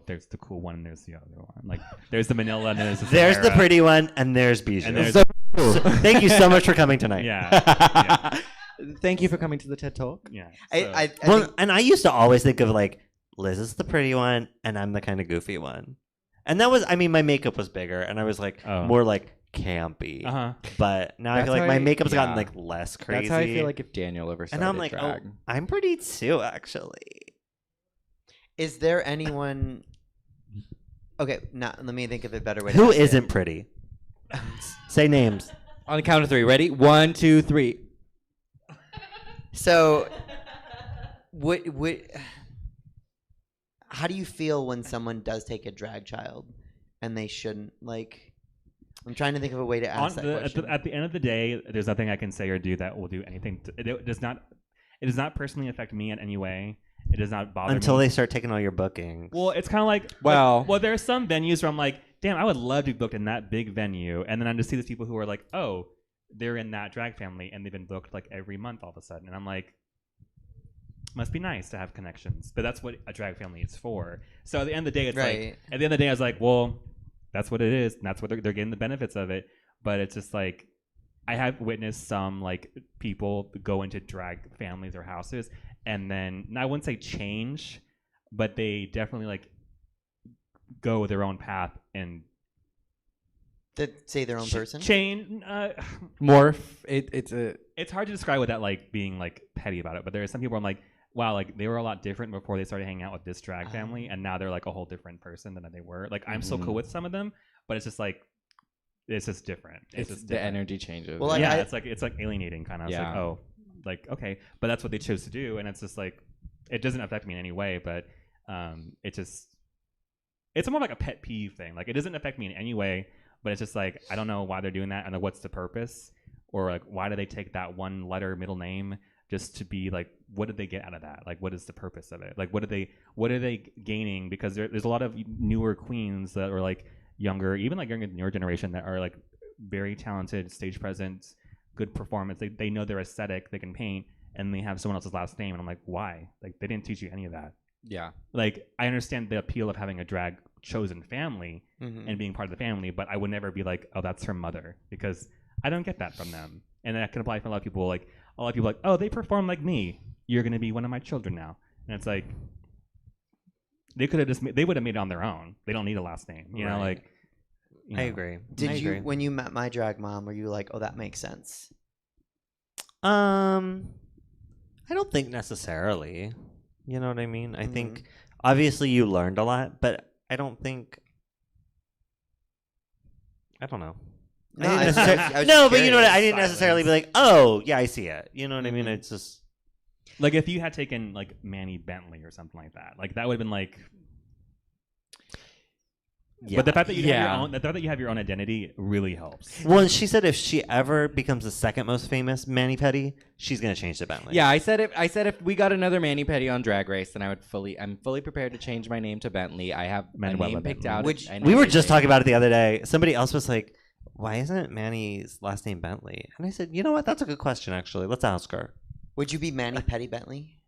there's the cool one and there's the other one. Like there's the Manila and there's the There's the Sahara. pretty one, and there's Bijou. And there's- So, thank you so much for coming tonight. Yeah. Thank you for coming to the TED Talk. Yeah. I, so- I, I Well, think- and I used to always think of like Liz is the pretty one, and I'm the kind of goofy one. And that was, I mean, my makeup was bigger, and I was like Oh. more like campy. uh-huh. But now I That's feel like how my I- makeup's gotten yeah. like less crazy. That's how I feel like if Daniel ever and started I'm like, drag. oh, I'm pretty too, actually. is there anyone? Okay, let me think of a better way. to Who ask it. isn't pretty? Say names. On the count of 3, ready? 1, 2, 3. So, what? How do you feel when someone does take a drag child, and they shouldn't? Like, I'm trying to think of a way to ask that question. At the end of the day, there's nothing I can say or do that will do anything. It does not personally affect me in any way. It does not bother Until me. they start taking all your bookings. Well, it's kind of like Well- there are some venues where I'm like, damn, I would love to be booked in that big venue, and then I just see these people who are like, oh, they're in that drag family, and they've been booked like every month all of a sudden, and I'm like, must be nice to have connections, but that's what a drag family is for. So at the end of the day, it's like, Right. at the end of the day, I was like, well, that's what it is, and that's what they're getting the benefits of it. But it's just like, I have witnessed some like people go into drag families or houses, and then I wouldn't say change, but they definitely like go their own path and That say their own person. change. Morph. It's a. It's hard to describe without like being like petty about it. But there are some people I'm like, wow, like they were a lot different before they started hanging out with this drag family, and now they're like a whole different person than they were. Like I'm still cool with some of them, but it's just like it's just different. It's just the different. energy changes. Well, Yeah, I- it's like alienating kind of. It's Yeah. like, oh, like okay, but that's what they chose to do, and it's just like it doesn't affect me in any way, but it's more like a pet peeve thing. Like it doesn't affect me in any way, but it's just like I don't know why they're doing that, and like, what's the purpose, or like why do they take that one letter middle name just to be like, what did they get out of that? Like what is the purpose of it? Like what are they gaining? Because there's a lot of newer queens that are like younger, even like newer generation that are like very talented, stage presence, good performance. They know their aesthetic, they can paint, and they have someone else's last name, and I'm like, why? Like they didn't teach you any of that. yeah. Like I understand the appeal of having a drag chosen family Mhm. and being part of the family, but I would never be like, oh, that's her mother, because I don't get that from them. And that can apply for a lot of people. Like a lot of people, like, oh, they perform like me. You're gonna be one of my children now. And it's like they could have they would have made it on their own. They don't need a last name. You know, Right. like. You I know. agree. Did I you, agree. when you met my drag mom, were you like, oh, that makes sense? I don't think necessarily. You know what I mean? I think obviously you learned a lot, but I don't think. I don't know. No, I I didn't was- necessar- I was no, just but you know what? I curious. didn't necessarily be like, oh, yeah, I see it. You know what I mean? Mhm. It's just. Like if you had taken like Manny Bentley or something like that would have been like. Yeah. But the fact that you have Yeah. your own, the fact that you have your own identity really helps. Well, and she said if she ever becomes the second most famous Manny Petty, she's gonna change to Bentley. Yeah, I said if we got another Manny Petty on Drag Race, then I'm fully prepared to change my name to Bentley. I have a Manuela name picked Bentley. out. Which- and We were just everything. talking about it the other day. Somebody else was like, "Why isn't Manny's last name Bentley?" And I said, "You know what? That's a good question. Actually, let's ask her." Would you be Manny Petty Bentley?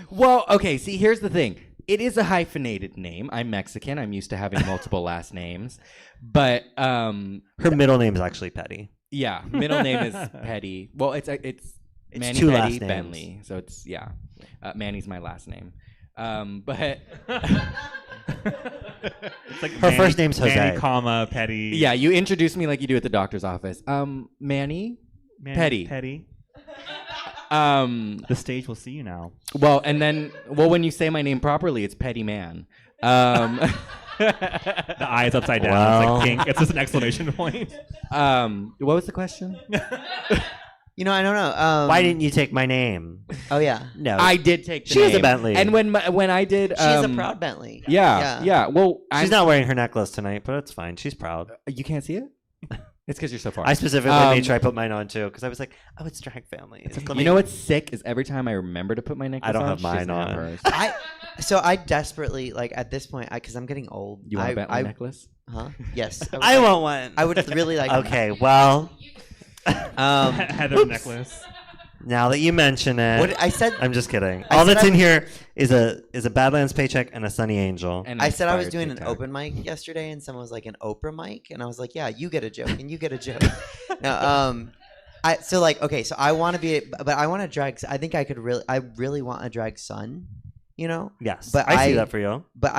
Well, okay. See, here's the thing. It is a hyphenated name. I'm Mexican. I'm used to having multiple last names, but Her middle name is actually Petty. yeah, middle name is Petty. Well, it's Manny two Petty last names. Bentley. So it's Manny's my last name. But It's like Her first name's Jose. Manny, comma Petty. yeah, you introduce me like you do at the doctor's office. Manny. Manny, Petty. Petty. Um. The stage will see you now. Well, and then when you say my name properly, it's Petty Man. The eye is upside down. It's Well. like pink. It's just an exclamation point. What was the question? You know, I don't know. Why didn't you take my name? Oh yeah, No. I did take the She is a name. Bentley. And when I did, she's a proud Bentley. Yeah. Well, She's not wearing her necklace tonight, but it's fine. She's proud. You can't see it. It's because you're so far. I specifically made sure I put mine on too because I was like, oh, it's drag family. You know what's sick is every time I remember to put my necklace I don't on, have she mine doesn't have on. hers. I desperately like at this point because I'm getting old. You want a Bentley necklace? Huh? Yes. I want one. I would really like. Okay, well, Heather necklace. now that you mention it, What I said. I'm just kidding. I All said that's I in was- here is a Badlands paycheck and a Sunny Angel. And I said I was inspired doing an TikTok. open mic yesterday, and someone was like an Oprah mic, and I was like, "Yeah, you get a joke, and you get a joke." No, so I want to be, but I want to drag. I think I really want a drag son, you know. Yes, But I see I- that for you. But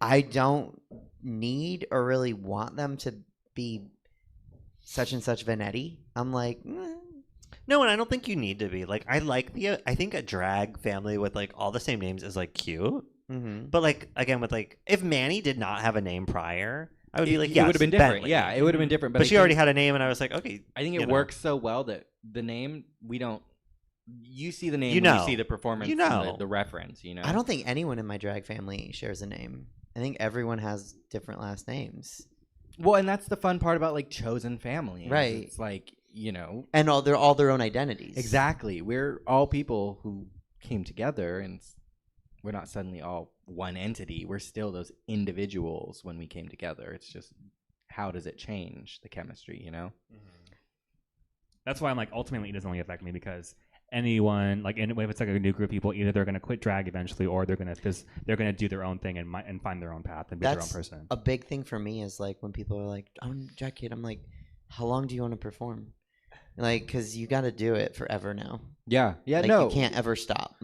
I don't need or really want them to be such and such Vanetti. I'm like, No, and I don't think you need to be. Like, I think a drag family with like all the same names is like cute. mm-hmm. But like again, with like if Manny did not have a name prior, I would be like, it yes, would have been different. Bentley. Yeah, it would have been different. But I she already think- had a name, and I was like, okay. I think you it know. works so well that the name we don't. You see the name, You when know. you see the performance, You and know. the reference. You know, I don't think anyone in my drag family shares a name. I think everyone has different last names, Well, and that's the fun part about like chosen family, Right. It's like and all their own identities. exactly. We're all people who came together, and we're not suddenly all one entity. We're still those individuals when we came together. It's just how does it change the chemistry? You know. That's why I'm like, ultimately, it doesn't really affect me because anyone, like, if it's like a new group of people, either they're going to quit drag eventually, or they're going to do their own thing and find their own path and be their own That's person. a big thing for me is like when people are like, "I'm a drag kid," I'm like, "How long do you want to perform?" Like, because you got to do it forever now. Yeah. Yeah. Like, no. you can't ever stop.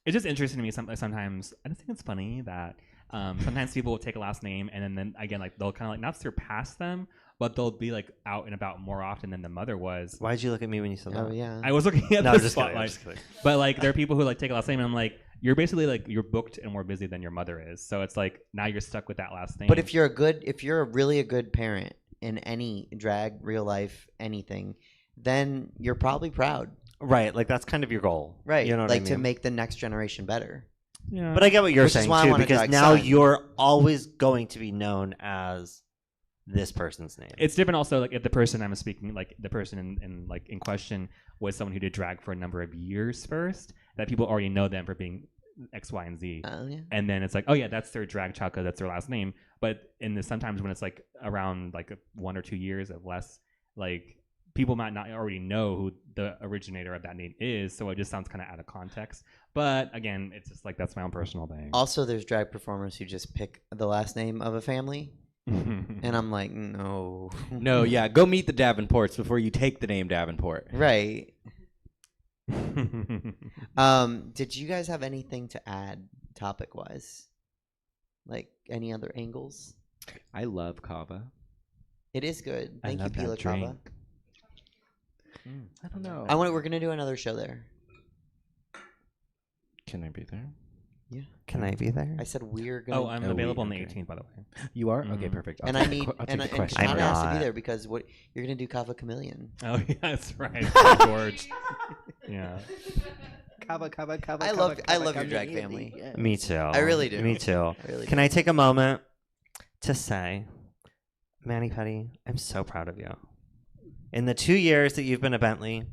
It's just interesting to me sometimes. I just think it's funny that sometimes people will take a last name and then again, like, they'll kind of like not surpass them, but they'll be like out and about more often than the mother was. Why did you look at me when you said that? Oh yeah. I was looking at No, the I'm just kidding. I'm spotlight. just kidding. But like there are people who like take a last name and I'm like, you're basically like you're booked and more busy than your mother is. So it's like now you're stuck with that last name. But if you're really a good parent in any drag, real life, anything, then you're probably proud, Right, like that's kind of your goal, right? You know what like I mean? to make the next generation better. yeah. But I get what you're Which is saying why I too, wanna because drag now son. you're always going to be known as this person's name. It's different also like if the person I'm speaking like the person in question was someone who did drag for a number of years first, that people already know them for being X, Y, and Z. Oh yeah. And then it's like, oh yeah, that's their drag child 'cause that's their last name. But sometimes when it's like around like 1 or 2 years of less, like people might not already know who the originator of that name is, so it just sounds kind of out of context. But again, it's just like that's my own personal thing. Also, there's drag performers who just pick the last name of a family, and I'm like, no. No. Yeah. Go meet the Davenports before you take the name Davenport. Right. Did you guys have anything to add topic wise? Like any other angles? I love kava. It is good. I Thank you, love that Pila Kava. drink. I don't know. We're gonna do another show there. Can I be there? Can I be there? I said we're gonna. Oh, I'm Oh, available on the okay. 18th, by the way. You are? Okay, Mhm. perfect. and I'll I take the need que- I'll take and the and question. Kanata has to be not. there because what you're gonna do Kava Chameleon. Oh yeah, that's right, George. Yeah. Kava. I love your drag family. Me too. I really do. Me too. I really Can I take a moment to say, Manny Petty, I'm so proud of you. In the 2 years that you've been a Bentley,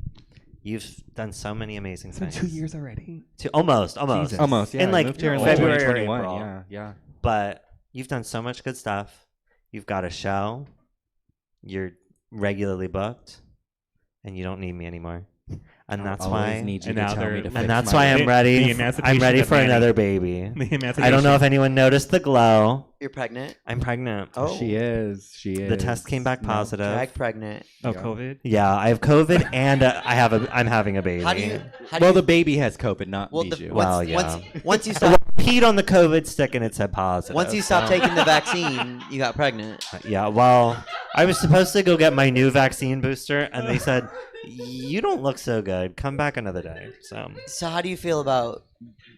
you've done so many amazing It's been things. 2 years already. Almost. Jesus. Almost. Yeah. In, I like, moved here in February or 2021. April. Yeah. But you've done so much good stuff. You've got a show. You're regularly booked, and you don't need me anymore. And that's I'll why. always need you And to now tell me they're- to and fix And that's my why life. I'm ready. The I'm emancipation ready of for Manny. another baby. The emancipation. I don't know if anyone noticed the glow. You're pregnant. I'm pregnant. Oh, She is. The test came back No. positive. drag pregnant. Oh, Yeah. COVID. Yeah, I have COVID and I'm having a baby. How do you? Well, the baby has COVID, not well, Bijou. Well, once, yeah. once you stop peed on the COVID stick and it said positive. once you stop so- taking the vaccine, you got pregnant. Yeah, well, I was supposed to go get my new vaccine booster, and they said, "You don't look so good. Come back another day." So So how do you feel about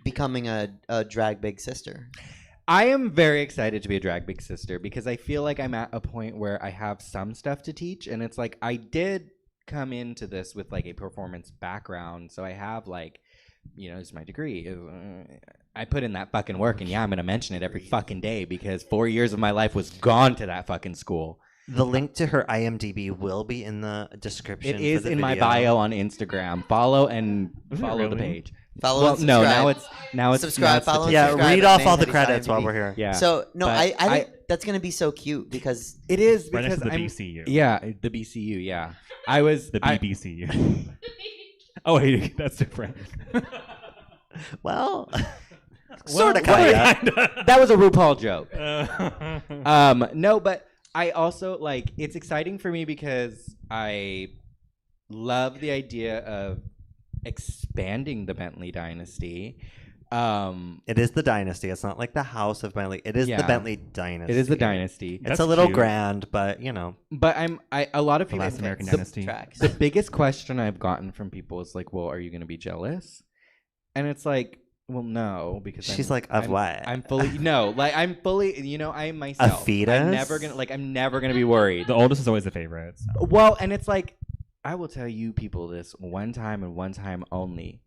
becoming a drag big sister? I am very excited to be a drag big sister because I feel like I'm at a point where I have some stuff to teach, and it's like I did come into this with like a performance background, so I have like, you know, it's my degree. I put in that fucking work, and yeah, I'm gonna mention it every fucking day because 4 years of my life was gone to that fucking school. The link to her IMDb will be in the description. It is for the in my video. bio on Instagram. Follow and Is it follow the really? page. Follow Well, and no, subscribe. now it's Subscribe, now it's the follow, and Yeah, subscribe read at off all the Man credits while IMDb. we're here. Yeah. So no, But I think that's gonna be so cute because it is Right next because to the I'm BCU. yeah, the BCU. Yeah, I was The I- BBCU. Oh, wait, that's different. Well, Well, sort of, well, kind of. that was a RuPaul joke. Uh, No, but I also like it's exciting for me because I love the idea of expanding the Bentley dynasty. It is the dynasty. It's not like the House of Bentley. It is Yeah. the Bentley dynasty. It is the dynasty, It's That's a little cute. grand, but you know. but a lot of The people. last American the dynasty. tracks. The biggest question I've gotten from people is like, "Well, are you going to be jealous?" And it's like, "Well, no," because She's I'm, like, "Of I'm- what?" I'm fully no, like I'm fully, you know, I'm myself. fetus? I'm never gonna be worried. The oldest is always the favorite. So. Well, and it's like, I will tell you people this one time and one time only.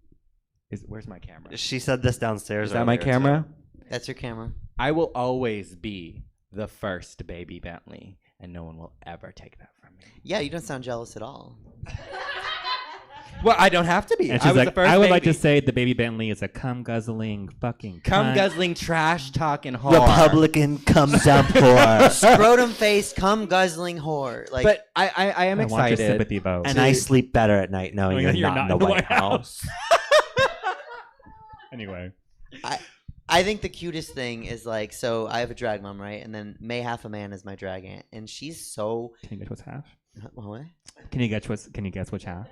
Where's my camera? She said this downstairs. Is that my earlier, camera? That's your camera. I will always be the first baby Bentley, and no one will ever take that from me. Yeah, you don't sound jealous at all. Well, I don't have to be. And I she's was like, the first I would like to baby. say the baby Bentley is a cum guzzling fucking Come cunt. guzzling, trash talking whore. Republican comes down for Scrotum face, cum guzzling whore. Like, But I am I want your excited. sympathy vote. and I sleep better at night knowing Knowing you're, that not in the White House. Anyway, I think the cutest thing is like, so I have a drag mom, right? And then May Half a Man is my drag aunt, and she's so. can you guess what's half? What? Can you guess which half?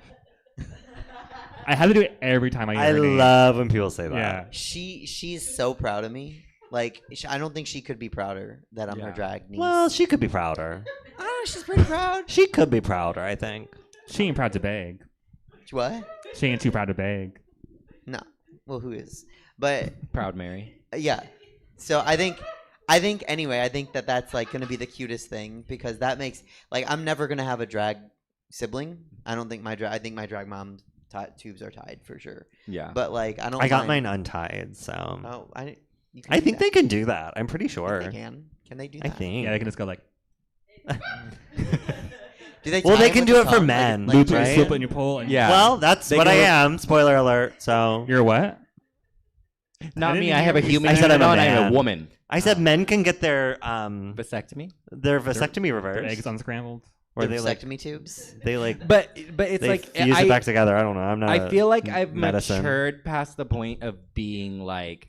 I have to do it every time I hear I her name. love when people say that. Yeah. She's so proud of me. Like, I don't think she could be prouder that I'm her Yeah. drag niece. Well, she could be prouder. I don't know. She's pretty proud. She could be prouder, I think. She ain't proud to beg. What? She ain't too proud to beg. No. Well, who is? But Proud Mary. yeah. So I think anyway. I think that that's like gonna be the cutest thing because that makes like I'm never gonna have a drag sibling. I don't think I think my drag mom's tubes are tied for sure. Yeah. But like I don't. I got mind- mine untied, so Oh, you can I do think that. they can do that. I'm pretty I think sure. they can. Can they do I that? think. Yeah, they can just go like, Do they Well, tie they them can with do the it for tongue? men, Like, loop it, right? swoop it in your pole. And Yeah. Well, that's They what I can- am. Spoiler alert. So You're what? Not I me. didn't I have a hear you human. say- I said I'm a on. I am man. a woman. I said men can get their Vasectomy. vasectomy Their reversed, eggs unscrambled. or Their they like vasectomy tubes. they like But it's they like fuse it back together. I don't know. I'm not. I feel like I've medicine. matured past the point of being like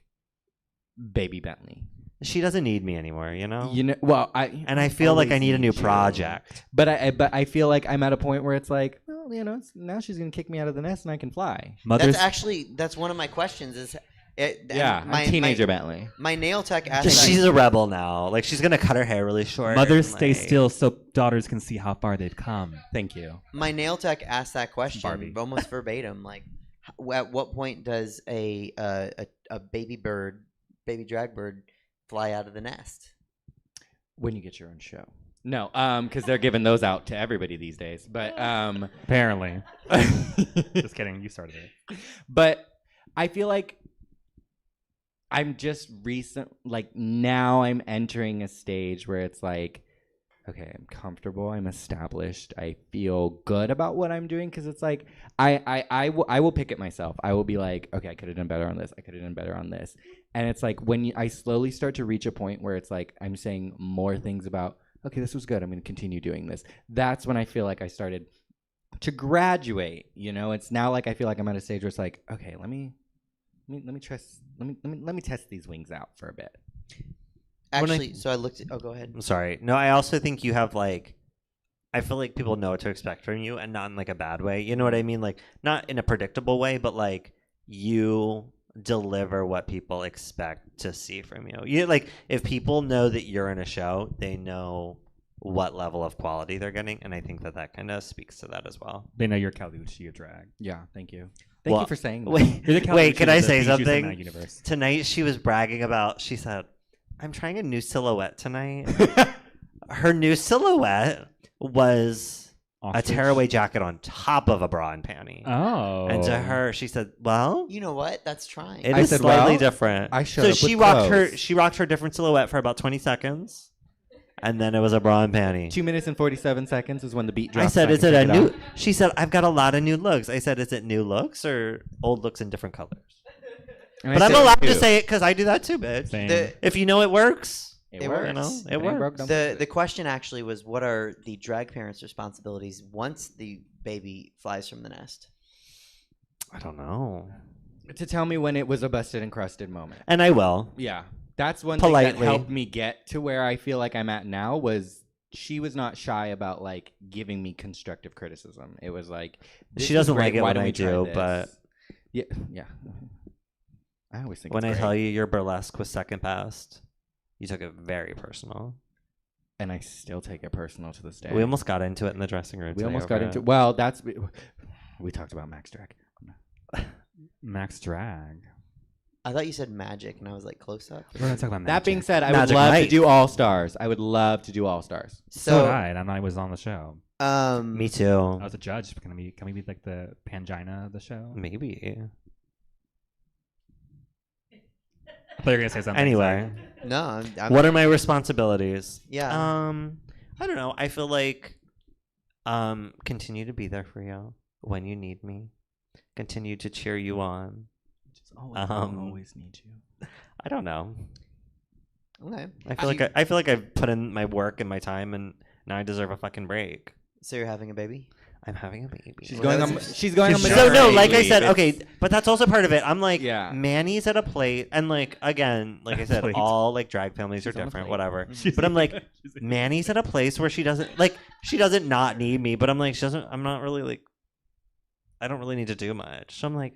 baby Bentley. She doesn't need me anymore. You know. You know, well, And I feel like I always need a new you. project. But I feel like I'm at a point where it's like, well, you know, now she's gonna kick me out of the nest and I can fly. Mother's That's one of my questions. Is Yeah, I'm teenager Bentley. My nail tech asked. She's a rebel now. Like she's gonna cut her hair really short. mothers and, stay like- still so daughters can see how far they've come. Thank you. My nail tech asked that question Barbie. almost verbatim. Like, at what point does a baby drag bird, fly out of the nest? When you get your own show. No, because they're giving those out to everybody these days. But Apparently. Just kidding. You started it. But I feel like I'm just now I'm entering a stage where it's like, okay, I'm comfortable, I'm established, I feel good about what I'm doing, because it's like I will pick it myself. I will be like, okay, I could have done better on this, I could have done better on this. And it's like when I slowly start to reach a point where it's like I'm saying more things about, okay, this was good, I'm going to continue doing this. That's when I feel like I started to graduate. You know, it's now like I feel like I'm at a stage where it's like, okay, let me test these wings out for a bit. Actually, so I looked at. Oh, go ahead. I'm sorry. No, I also think you have like. I feel like people know what to expect from you, and not in like a bad way. You know what I mean? Like not in a predictable way, but like you deliver what people expect to see from you. You like if people know that you're in a show, they know what level of quality they're getting, and I think that kind of speaks to that as well. They know you're Calucci, a drag. Yeah, thank you. Thank Well, you for saying that. Wait, You're the wait, Calucci can of I the say Bijous in something? that universe. Tonight she was bragging about. She said, I'm trying a new silhouette tonight. Her new silhouette was a Ostrich? tearaway jacket on top of a bra and panty. Oh. And to her, she said, "Well, You know what? That's trying. it I is said, slightly well, different." I showed So up she with rocked clothes. she rocked her different silhouette for about 20 seconds, and then it was a bra and panty. 2 minutes and 47 seconds is when the beat I drops. said, and "Is it can a check new?" out. She said, "I've got a lot of new looks." I said, "Is it new looks or old looks in different colors?" And I But I'm said, allowed to "Ew." say it because I do that too, bitch. Same. If you know it works, It It works. you know, works. it ain't works. broke, don't fix The it. the question actually was, what are the drag parents' responsibilities once the baby flies from the nest? I don't know. To tell me when it was a busted and crusted moment. And I will. Yeah, that's one Politely. thing that helped me get to where I feel like I'm at now. Was she was not shy about like giving me constructive criticism. It was like this She is doesn't great, like it why when don't I we try do, this? but yeah. I always think when it's I great. tell you your burlesque was second best, you took it very personal. and I still take it personal to this day. We almost got into it in the dressing room. We today almost over got into. it. Well, that's we talked about Max Drag. Max Drag. I thought you said magic, and I was like, close up. We're gonna talk about That being magic. said, I Magic would love Mike. to do All Stars. I would love to do All Stars. So did So, I, and I was on the show. Me too. I was a judge. Can we be like the Pangina of the show? Maybe. I thought you were gonna say something. Anyway, no, I'm what are my responsibilities? Yeah. I don't know. I feel like continue to be there for you when you need me. Continue to cheer you on. Just always need you. I don't know. okay. I feel like I've put in my work and my time, and now I deserve a fucking break. So you're having a baby? I'm having a baby. She's Well, going on. that's- She's going on. So maternity no, like I leave. said, It's- okay, but that's also part of it. I'm like, Yeah. Manny's at a plate, and like again, like I said, Plate. all like drag families are She's on a different, plate. whatever. She's But I'm like, she's Manny's at a place where she doesn't not need me, but I'm like, she doesn't. I'm not really like, I don't really need to do much. So I'm like,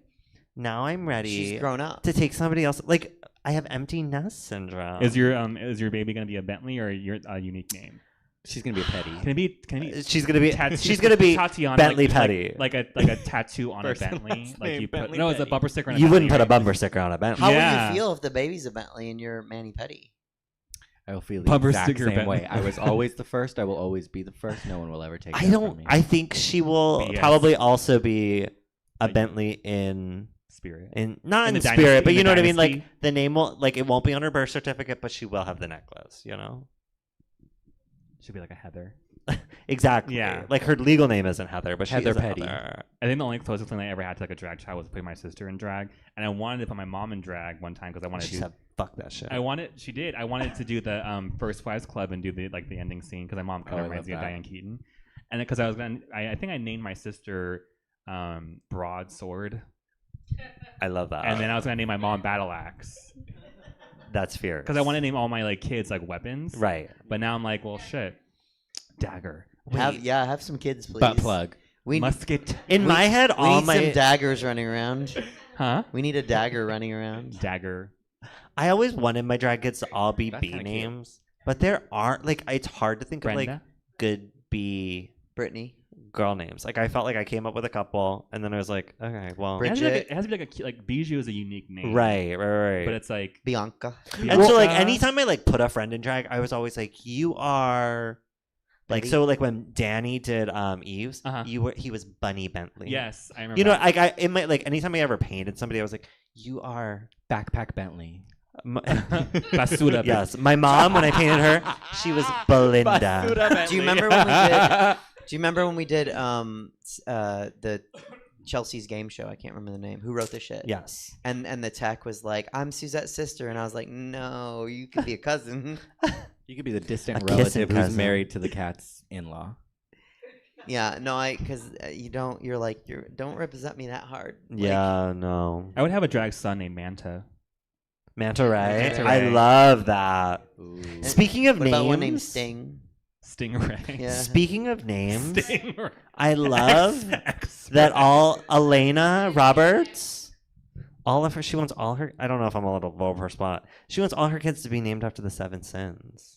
now I'm ready She's grown up. to take somebody else. Like I have empty nest syndrome. Is your baby gonna be a Bentley or your unique name? She's gonna be a petty. Can it be? She's gonna be. Tattoo- She's gonna be Tatiana, Bentley like, Petty. like a tattoo on a First and Bentley. last Like name, you put Bentley no, it's a Petty. bumper sticker on a You wouldn't Bentley, put a right? bumper sticker on a Bentley. How Yeah. would you feel if the baby's a Bentley and you're Manny Petty? I will feel the Bumper exact sticker same Bentley. way. I was always the first. I will always be the first. No one will ever take. I that don't. From me. I think she will BS. probably also be a Like- Bentley in Spirit. not In in the spirit, dynasty- but in you the know what I mean. Like dynasty? the name will like it won't be on her birth certificate, but she will have the necklace. You know Should be like a Heather. exactly. Yeah. Like her legal name isn't Heather, but she Heather is a Petty. Heather. I think the only closest thing I ever had to like a drag child was putting my sister in drag, and I wanted to put my mom in drag one time because I wanted She to. said, "Fuck that shit." I wanted. She did. I wanted to do the First Wives Club and do the the ending scene because my mom kind Oh, of I reminds me love of that. Diane Keaton, and because I was gonna, I think I named my sister Broadsword, I love that. and then I was gonna name my mom Battle Axe that's fierce. because I want to name all my like kids like weapons. Right. But now I'm like, well, shit, dagger, Have some kids, please. butt plug. We musket, In my head, we all need my some daggers running around. huh? We need a dagger running around. Dagger. I always wanted my drag kids to all be That's B kinda cute. names, but there aren't like it's hard to think of Brenda. like good B Brittany. girl names. Like I felt like I came up with a couple, and then I was like, okay, well, Brit- It has, to be like Bridget. it has to be like a like Bijou is a unique name, right. But it's like Bianca. And so like Bianca. anytime I like put a friend in drag, I was always like, you are like Betty? so like when Danny did Eve's, Uh-huh. he was Bunny Bentley. Yes, I remember. You know, that. like I in my like anytime I ever painted somebody, I was like, you are. Backpack Bentley. Basura. Yes, my mom when I painted her, she was Belinda. Do you remember when we did? Do you remember when we did the Chelsea's game show? I can't remember the name. Who wrote the shit? Yes. And the tech was like, "I'm Suzette's sister," and I was like, "No, you could be a cousin." You could be the distant A kissing relative who's cousin. married to the cat's in-law. Yeah, no, because you don't. You're like, don't represent me that hard. Like, Yeah, no. I would have a drag son named Manta. Manta Ray. Manta I Ray. love that. Ooh. Speaking of what names, about one named Sting? Stingray. Yeah. speaking of names, Stingray. I love X. that all Elena Roberts, all of her, she wants all her, I don't know if I'm a little low of her spot. She wants all her kids to be named after the seven sins.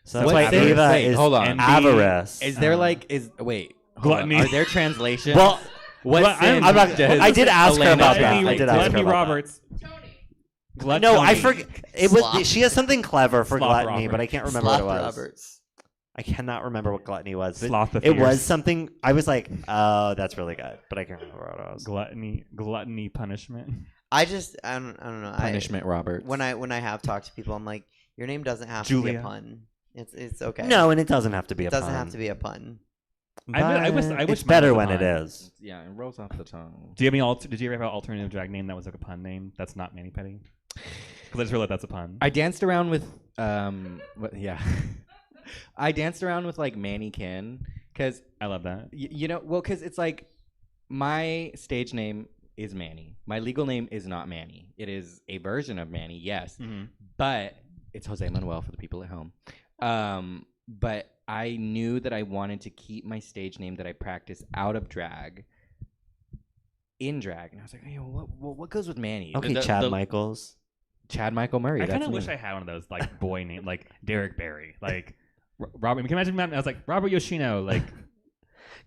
So that's What why sin? Ava Wait, is hold on. Envy. avarice. Is there like wait? hold on. Gluttony. Are there translations? well, what Well, sin I'm not- does I did ask her Elena about have? that. I did ask her Gluttony about that. Roberts. Gluttony. No, I forget. It was. Slop. She has something clever for Slop gluttony, but I can't remember Slop what it was. Roberts. I cannot remember what gluttony was. But Sloth the it was Fierce. something. I was like, oh, that's really good, but I can't remember what it was. Gluttony punishment. I don't know. Punishment Roberts. When I have talked to people, I'm like, your name doesn't have to be Julia. a pun. It's okay. No, and it doesn't have to be a it doesn't pun. have to be a pun. I wish But mine it's better was a when it pun. is. Yeah, it rolls off the tongue. Do you have any? Did you ever have an alternative drag name that was like a pun name? That's not Manny Petty. Because I just realized that's a pun. I danced around with yeah. I danced around with like Mannequin because I love that. because it's like my stage name is Manny. My legal name is not Manny. It is a version of Manny, yes, but it's Jose Manuel for the people at home. But I knew that I wanted to keep my stage name that I practice out of drag in drag, and I was like, hey, what goes with Manny? Okay, Chad Michaels. Chad Michael Murray. I kind that's of me. wish I had one of those like boy name, like Derek Barry, like Robert. Can you imagine? I was like Robert Yoshino, like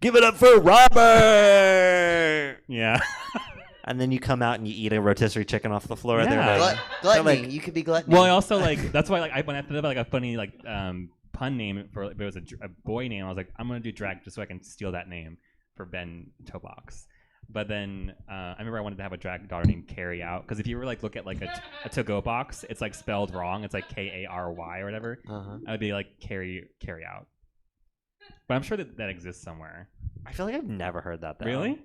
Give it up for Robert! yeah. And then you come out and you eat a rotisserie chicken off the floor. And Yeah. they're like, Gluttony. like- you could be gluttony. Well, I also like that's why like when I thought about like a funny like pun name for if it was a boy name, I was like I'm gonna do drag just so I can steal that name for Ben Toebox. But then I remember I wanted to have a drag daughter named Carry Out because if you were like look at like a to-go box, it's like spelled wrong. It's like Kary or whatever. Uh-huh. I would be like Carry Out. But I'm sure that exists somewhere. I feel like I've never heard that. Though. Really?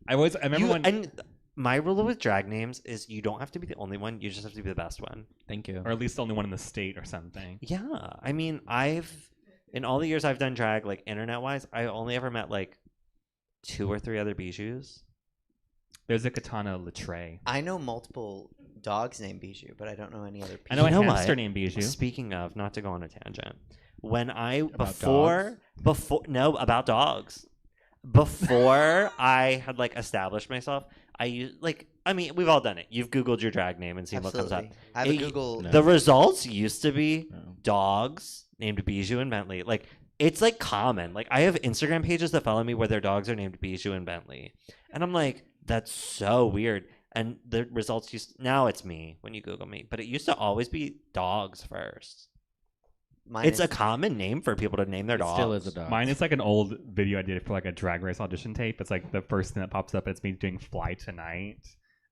I remember when. And my rule with drag names is you don't have to be the only one. You just have to be the best one. Thank you. Or at least the only one in the state or something. Yeah, I mean, in all the years I've done drag, like internet-wise, I only ever met like 2 or 3 other Bijous. There's a Katana Latre. I know multiple dogs named Bijou, but I don't know any other people. I know You know a hamster what? named Bijou. Speaking of, not to go on a tangent, when I About about dogs. Before I had like established myself, I used we've all done it. You've Googled your drag name and seen what comes up. Absolutely. I have a It- Google. No. The results used to be No. dogs named Bijou and Bentley. Like it's like common. Like I have Instagram pages that follow me where their dogs are named Bijou and Bentley, and I'm like, that's so weird. And the results now it's me when you Google me, but it used to always be dogs first. Mine It's is- a common name for people to name their It dogs. still is a dog. Mine is like an old video I did for like a drag race audition tape. It's like the first thing that pops up. It's me doing Fly Tonight.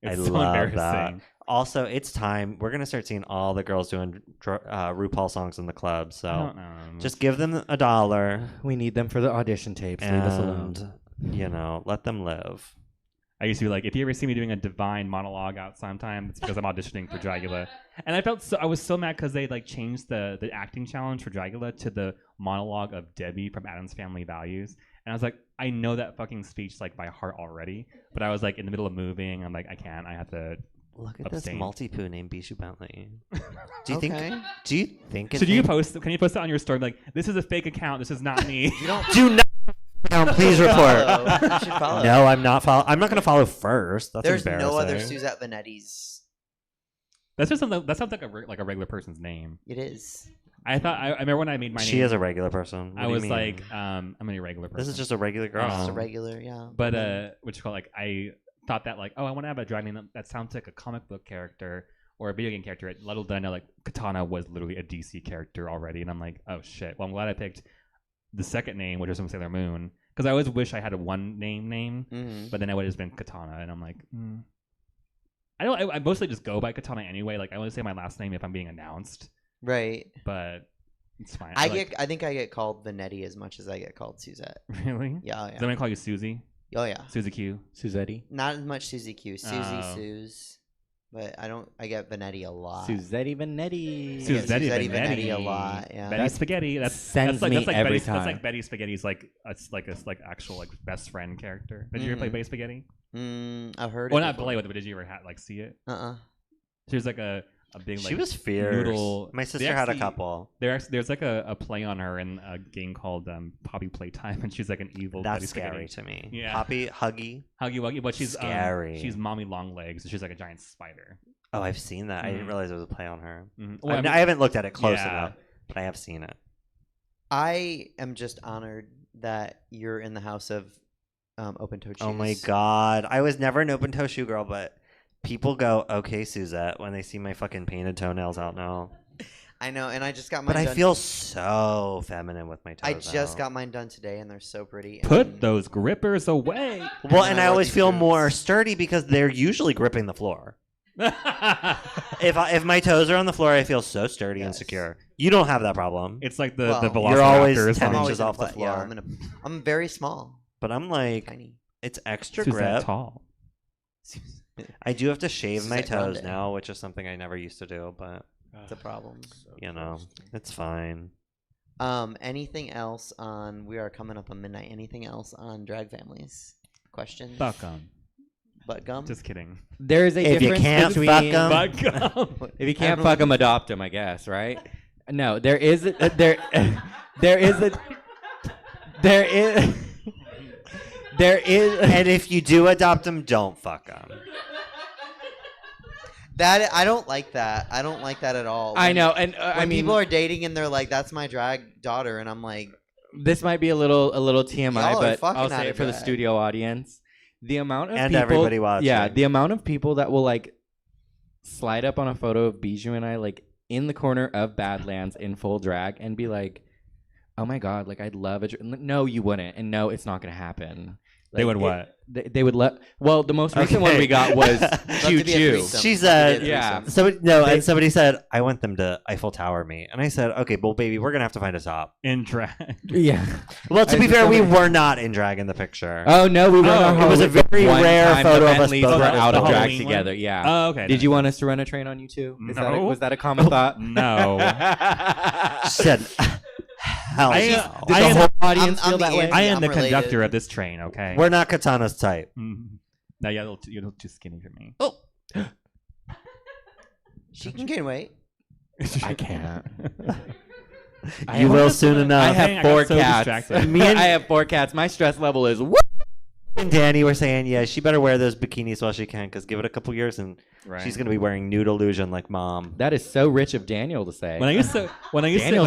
It's I so love embarrassing. that. Also, it's time. We're gonna start seeing all the girls doing RuPaul songs in the club. I So don't know. just give them $1 We need them for the audition tapes. Leave us alone. and let them live. I used to be like, if you ever see me doing a divine monologue out sometime, it's because I'm auditioning for Dragula. And I was so mad because they like changed the acting challenge for Dragula to the monologue of Debbie from Addams Family Values. And I was like, I know that fucking speech like by heart already. But I was like in the middle of moving. I'm like, I can't. I have to. Look at Abstain. this multi-poo named Bijou Bentley. Do you Okay. think? Do you think? So do you post? Can you post it on your story? Like, this is a fake account. This is not me. You don't Do not. Please report. follow. You should follow. No, I'm not follow. I'm not going to follow first. That's There's no other embarrassing. Suzette Vanetti's. That's just something. That sounds like a regular person's name. It is. I thought. I remember when I made my name. She is a regular person. What I do you was mean? like, I'm an irregular person. This is just a regular girl. Just a regular, yeah. But what you call like I thought that like I want to have a drag name that sounds like a comic book character or a video game character. Little did I know like Katana was literally a DC character already, and I'm like, oh shit. Well, I'm glad I picked the second name, which was from Sailor Moon, because I always wish I had a one name, Mm-hmm. but then it would have just been Katana, and I'm like, I mostly just go by Katana anyway. Like I only say my last name if I'm being announced, Right. but it's fine. I like, think I get called Vanetti as much as I get called Suzette. really. Yeah, Does yeah. anyone call you Susie? Oh yeah. Susie Q. Suzetti. Not as much Susie Q. Susie Oh. Suze. But I get Vanetti a lot. Suzetti Vanetti. I get Suzetti Suzetti Vanetti. Vanetti a lot. Yeah. Betty Spaghetti. sends like, me that's like every Betty, That's time. like Betty Spaghetti's like it's like a actual like best friend character. Did you ever play Mhm. Betty Spaghetti? I've heard Well, it. not play with it, but did you ever like see it? She was like a big like She was fierce. noodle. My They sister had a actually- couple. There's like a play on her in a game called Poppy Playtime, and she's like an evil Betty That's scary Spaghetti. to me. Yeah. Poppy, Huggy. Huggy Wuggy, but she's Scary. She's Mommy Longlegs, and she's like a giant spider. Oh, I've seen that. I didn't Mhm. realize it was a play on her. Well, I mean- I haven't looked at it close Yeah. enough, but I have seen it. I am just honored that you're in the house of open toe shoes. Oh my god. I was never an open toe shoe girl, but People go, okay, Suzette, when they see my fucking painted toenails out now. I know, and I just got mine But I done. feel so feminine with my toes I just out. got mine done today, and they're so pretty. Put and- those grippers away. Well, and and I I wore always these feel boots. more sturdy because they're usually gripping the floor. If my toes are on the floor, I feel so sturdy and Yes. secure. You don't have that problem. It's like the Well, you're always Velociraptors. 10 I'm on- always inches gonna off the play- Yeah, floor. I'm very small, But I'm like, tiny. it's extra Who's that grip. tall? I do have to shave my Suzette Grande. toes now, which is something I never used to do, but It's a problem. you know, it's fine. Anything else on? We are coming up on midnight. Anything else on drag families? Questions? Butt gum. Butt gum. Just kidding. There's a If you difference can't between fuck 'em- Butt gum. if you can't fuck them, adopt them. I guess, right? No, there is there is there is And if you do adopt them, don't fuck them. That I don't like that. I don't like that at all. I When- know, and When I mean, people are dating and they're like, "That's my drag daughter," and I'm like, this might be a little TMI, Y'all are but fucking I'll out say of it for the drag. studio audience. The amount of And people, everybody watching. yeah, the amount of people that will like slide up on a photo of Bijou and I like in the corner of Badlands in full drag and be like, "Oh my god, like I'd love it." No, you wouldn't, and no, it's not gonna happen. They would what? They would let. Well, the most recent one Okay. we got was "Love to Choo be a Choo. threesome. She Love to be said- a Yeah. threesome." Somebody, no, They- and somebody said, I want them to Eiffel Tower me. And I said, okay, well, baby, we're going to have to find a top. In drag. Yeah. Well, to I be just fair, we told her- were not in drag in the picture. Oh no, we were. Oh, on it was a Halloween very one rare time, photo the of us Bentleys both were at out the of drag Halloween one? together. Yeah. Oh, okay. Did you want us to run a train on you too? No. Was that a common thought? No. She said, hell I, no. uh, Did I the am- whole audience I'm feel the that way? anti- I am I'm the related. conductor of this train, okay? We're not Katana's type. Mhm. No, yeah, you're a little too skinny for me. She can gain weight. I can't. You will soon I enough. Dang, I have got 4 so cats. distracted. Me and- I have 4 cats. My stress level is. Woo! And Danny were saying, yeah, she better wear those bikinis while she can, because give it a couple years and Right. she's going to be wearing nude illusion like mom. That is so rich of Daniel to say. When I used to, Daniel's when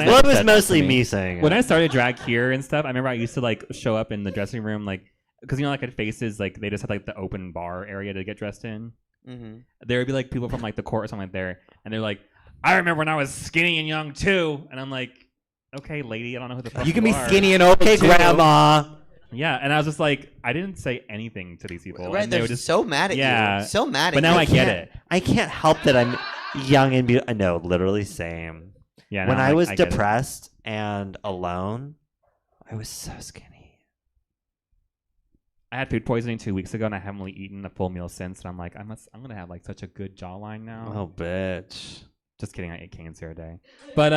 Well, I, it was said that mostly to me. me saying when it. I started drag here and stuff, I remember I used to like show up in the dressing room, like, because you know, like at Faces, like they just had like the open bar area to get dressed in. Mm-hmm. There would be like people from like the court or something like there, and they're like, "I remember when I was skinny and young too," and I'm like, "Okay, lady, I don't know who the fuck you can be are." skinny and old Hey, too. Grandma. Yeah, and I was just like, I didn't say anything to these people, Right, and they they're were just. so mad at Yeah. you. So mad at But you. now I get can't- it. I can't help that I'm young and beautiful. No, literally same. Yeah. When now I I'm was like, get it. depressed and alone, I was so skinny. I had food poisoning 2 weeks ago, and I haven't really eaten a full meal since. And I'm like, I'm gonna have like such a good jawline now. Oh, bitch. Just kidding. I ate canes the other day. But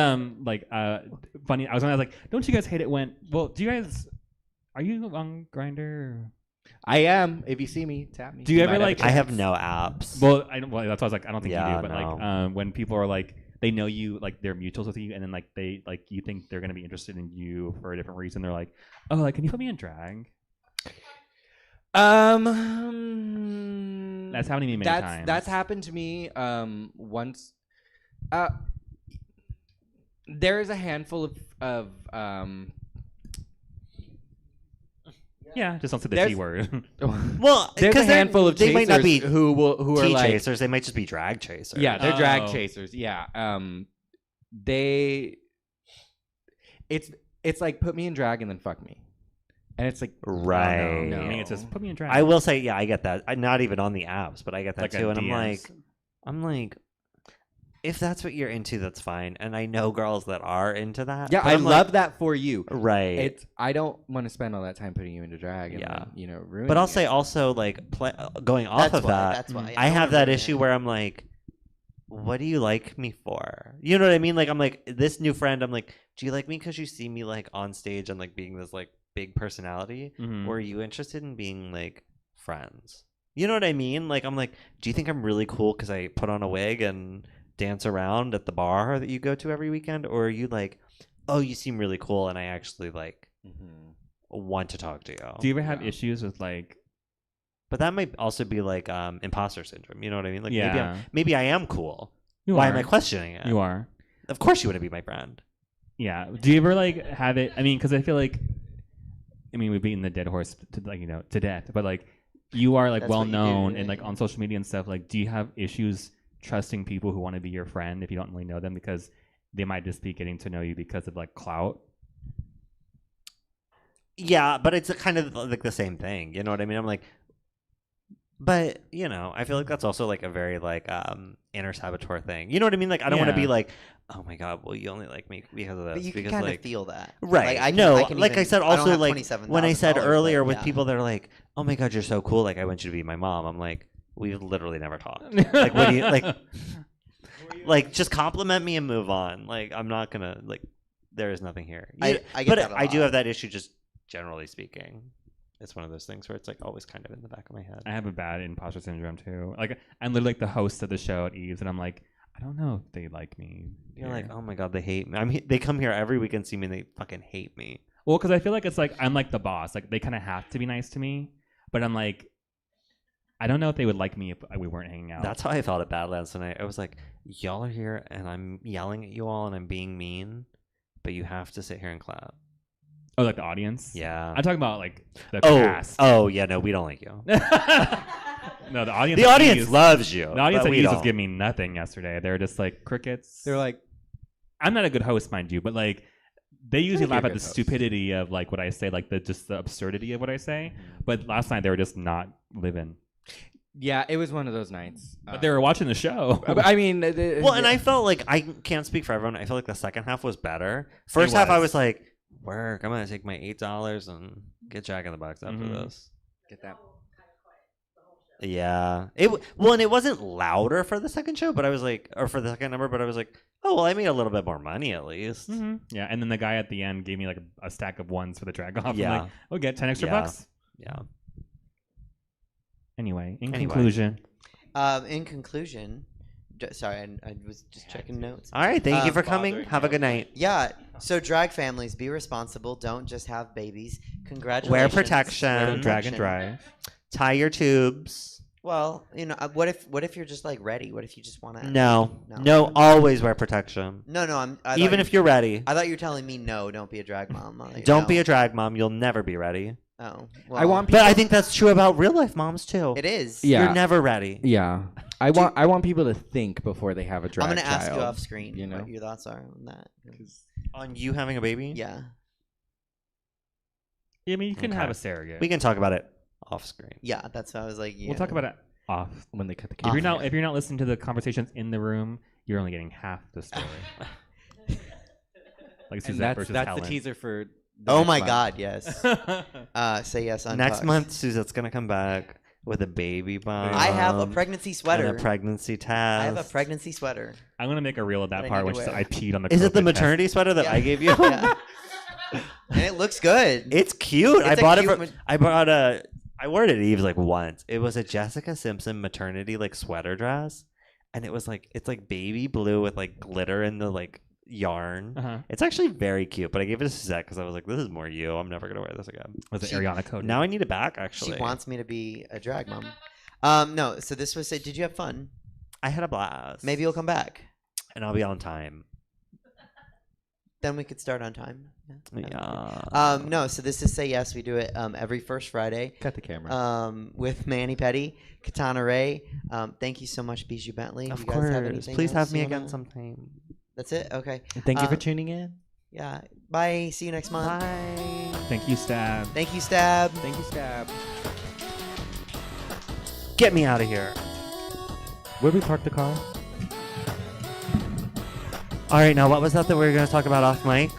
funny. I was like, don't you guys hate it when? Well, do you guys? Are you on Grinder? I am. If you see me, tap me. Do you You ever, might have like- a I chance. have no apps. Well, I don't. Well, that's why I was like, I don't think Yeah, you do. But no. like, when people are like, they know you, like they're mutuals with you, and then like they like you think they're gonna be interested in you for a different reason. They're like, oh, like, can you put me in drag? That's happened to me many times. That's happened to me once. There is a handful of Yeah, just don't say the There's- T word. Well, there's a because they're- handful of they chasers might not be who are tea like chasers. They might just be drag chasers. yeah, they're drag Oh. chasers. Yeah, it's like put me in drag and then fuck me, and it's like Right. no. I mean, it's just put me in drag. I will say, yeah, I get that. Not even on the apps, but I get that Like too. on And DMs. I'm like, if that's what you're into, that's fine. And I know girls that are into that. yeah, but I I'm love like, that for you. right. It's I don't want to spend all that time putting you into drag and Yeah. then, ruining But I'll it. say also, like, going off That's of why. that, That's why. I don't have wanna that ruin issue it. where I'm like, what do you like me for? You know what I mean? Like, I'm like, this new friend, I'm like, do you like me because you see me, like, on stage and, like, being this, like, big personality? Mhm. Or are you interested in being, like, friends? You know what I mean? Like, I'm like, do you think I'm really cool because I put on a wig and dance around at the bar that you go to every weekend? Or are you like, oh, you seem really cool and I actually, like, want to talk to you? Do you ever have Yeah. issues with like? But that might also be like imposter syndrome. You know what I mean? Like Yeah. maybe I am cool. You Why are. am I questioning it? You are. Of course you want to be my friend. Yeah. Do you ever like have it? I mean, because I feel like, I mean, we've beaten the dead horse to like to death. But like, you are like That's well what you do, known right? and like on social media and stuff. Like, do you have issues trusting people who want to be your friend if you don't really know them because they might just be getting to know you because of like clout? Yeah, but it's a kind of like the same thing. You know what I mean? I'm like, but you know, I feel like that's also like a very like inner saboteur thing. You know what I mean? Like I don't want to Yeah. be like, oh my god, well you only like me because of this. But you can because kind like, of feel that. right? Like, I can, no, I can like even, I said, I don't also have like when I said $27,000, earlier but with yeah. people that are like, oh my god, you're so cool. Like I want you to be my mom. I'm like, we've literally never talked. Like what do you like? Like just compliment me and move on. Like I'm not gonna like. There is nothing here. I get but that a I do lot. have that issue. Just generally speaking, it's one of those things where it's like always kind of in the back of my head. I have a bad imposter syndrome too. Like I'm literally like the host of the show at Eve's, and I'm like, I don't know if they like me. You're here. like, oh my god, they hate me. I mean, they come here every week and see me, and they fucking hate me. Well, because I feel like it's like I'm like the boss. Like they kind of have to be nice to me, but I'm like, I don't know if they would like me if we weren't hanging out. That's how I felt at Badlands tonight. I was like, y'all are here, and I'm yelling at you all, and I'm being mean, but you have to sit here and clap. oh, like the audience. Yeah. I'm talking about like the Oh, cast. oh yeah, no, we don't like you. No, the audience. The at audience Eve's- loves you. The audience but at we Eve's was don't. giving me nothing yesterday. They were just like crickets. They're like, I'm not a good host, mind you, but like they usually You're a laugh at good the host. stupidity of like what I say, like the absurdity of what I say. But last night they were just not living. yeah, it was one of those nights. But they were watching the show. But I mean, Well, and I felt like I can't speak for everyone. I feel like the second half was better. First half, I was like, work. I'm gonna take my $8 and get Jack in the Box after Mhm. this. get that. Yeah. And it wasn't louder for the second show, but I was like, or for the second number, but I was like, oh well, I made a little bit more money at least. Mhm. Yeah, and then the guy at the end gave me like a stack of ones for the drag off. Yeah. I'm like, oh, get 10 extra Yeah. bucks. Yeah. Anyway, in Anyway. conclusion, In conclusion, sorry, I was just checking notes. All right. Thank you for coming. bothering Have a you. good night. Yeah. So drag families, be responsible. Don't just have babies. Congratulations. Wear protection. Wear drag and protection. drive. Tie your tubes. Well, you know, what if you're just like ready? What if you just want to? No. Always wear protection. No. Even if you're ready. I thought you were telling me no. Don't be a drag mom. Like, Don't no. be a drag mom. You'll never be ready. Oh. I want But I think that's true about real life moms too. It is. Yeah. You're never ready. Yeah, I want people to think before they have a drag I'm gonna ask you child, off screen. You know, what your thoughts are on that. On you having a baby? Yeah. I mean, you can Okay. have a surrogate. We can talk about it off screen. Yeah. That's why I was like. Yeah. We'll talk about it off. when they cut the If camera. you're not listening to the conversations in the room, you're only getting half the story. Like And Suzette that's versus the Helen. teaser for. The Oh next my month. God! Yes. Say yes. Next Untucked. month, Suzette's gonna come back with a baby bump. I have a pregnancy sweater. And a pregnancy test. I have a pregnancy sweater. I'm gonna make a reel of that That I part need where to she said, wear. I peed on the. Is it the COVID test." maternity sweater that Yeah. I gave you? Yeah. And it looks good. It's cute. It's I a bought it cute from. I bought a. I wore it at Eve's like once. It was a Jessica Simpson maternity like sweater dress, and it was like it's like baby blue with like glitter in the like yarn. Uh-huh. It's actually very cute, but I gave it to Suzette because I was like, "This is more you. I'm never gonna wear this again." Was it She- Ariana Code? Now I need it back. Actually, She wants me to be a drag mom. No. So this was it. Did you have fun? I had a blast. Maybe you'll come back. and I'll be on time. Then we could start on time. Yeah. No. So this is Say Yes. We do it every first Friday. Cut the camera. With Manny Petty, Katana Ray. Thank you so much, Bijou Bentley. Of You guys have course. anything Please have else me you again wanna- sometime. That's it. Okay. Thank you for uh, tuning in. Yeah. Bye. See you next month. Bye. Thank you, Stab. Thank you, Stab. Thank you, Stab. Get me out of here. Where we park the car? All right, now what was that we were going to talk about off mic?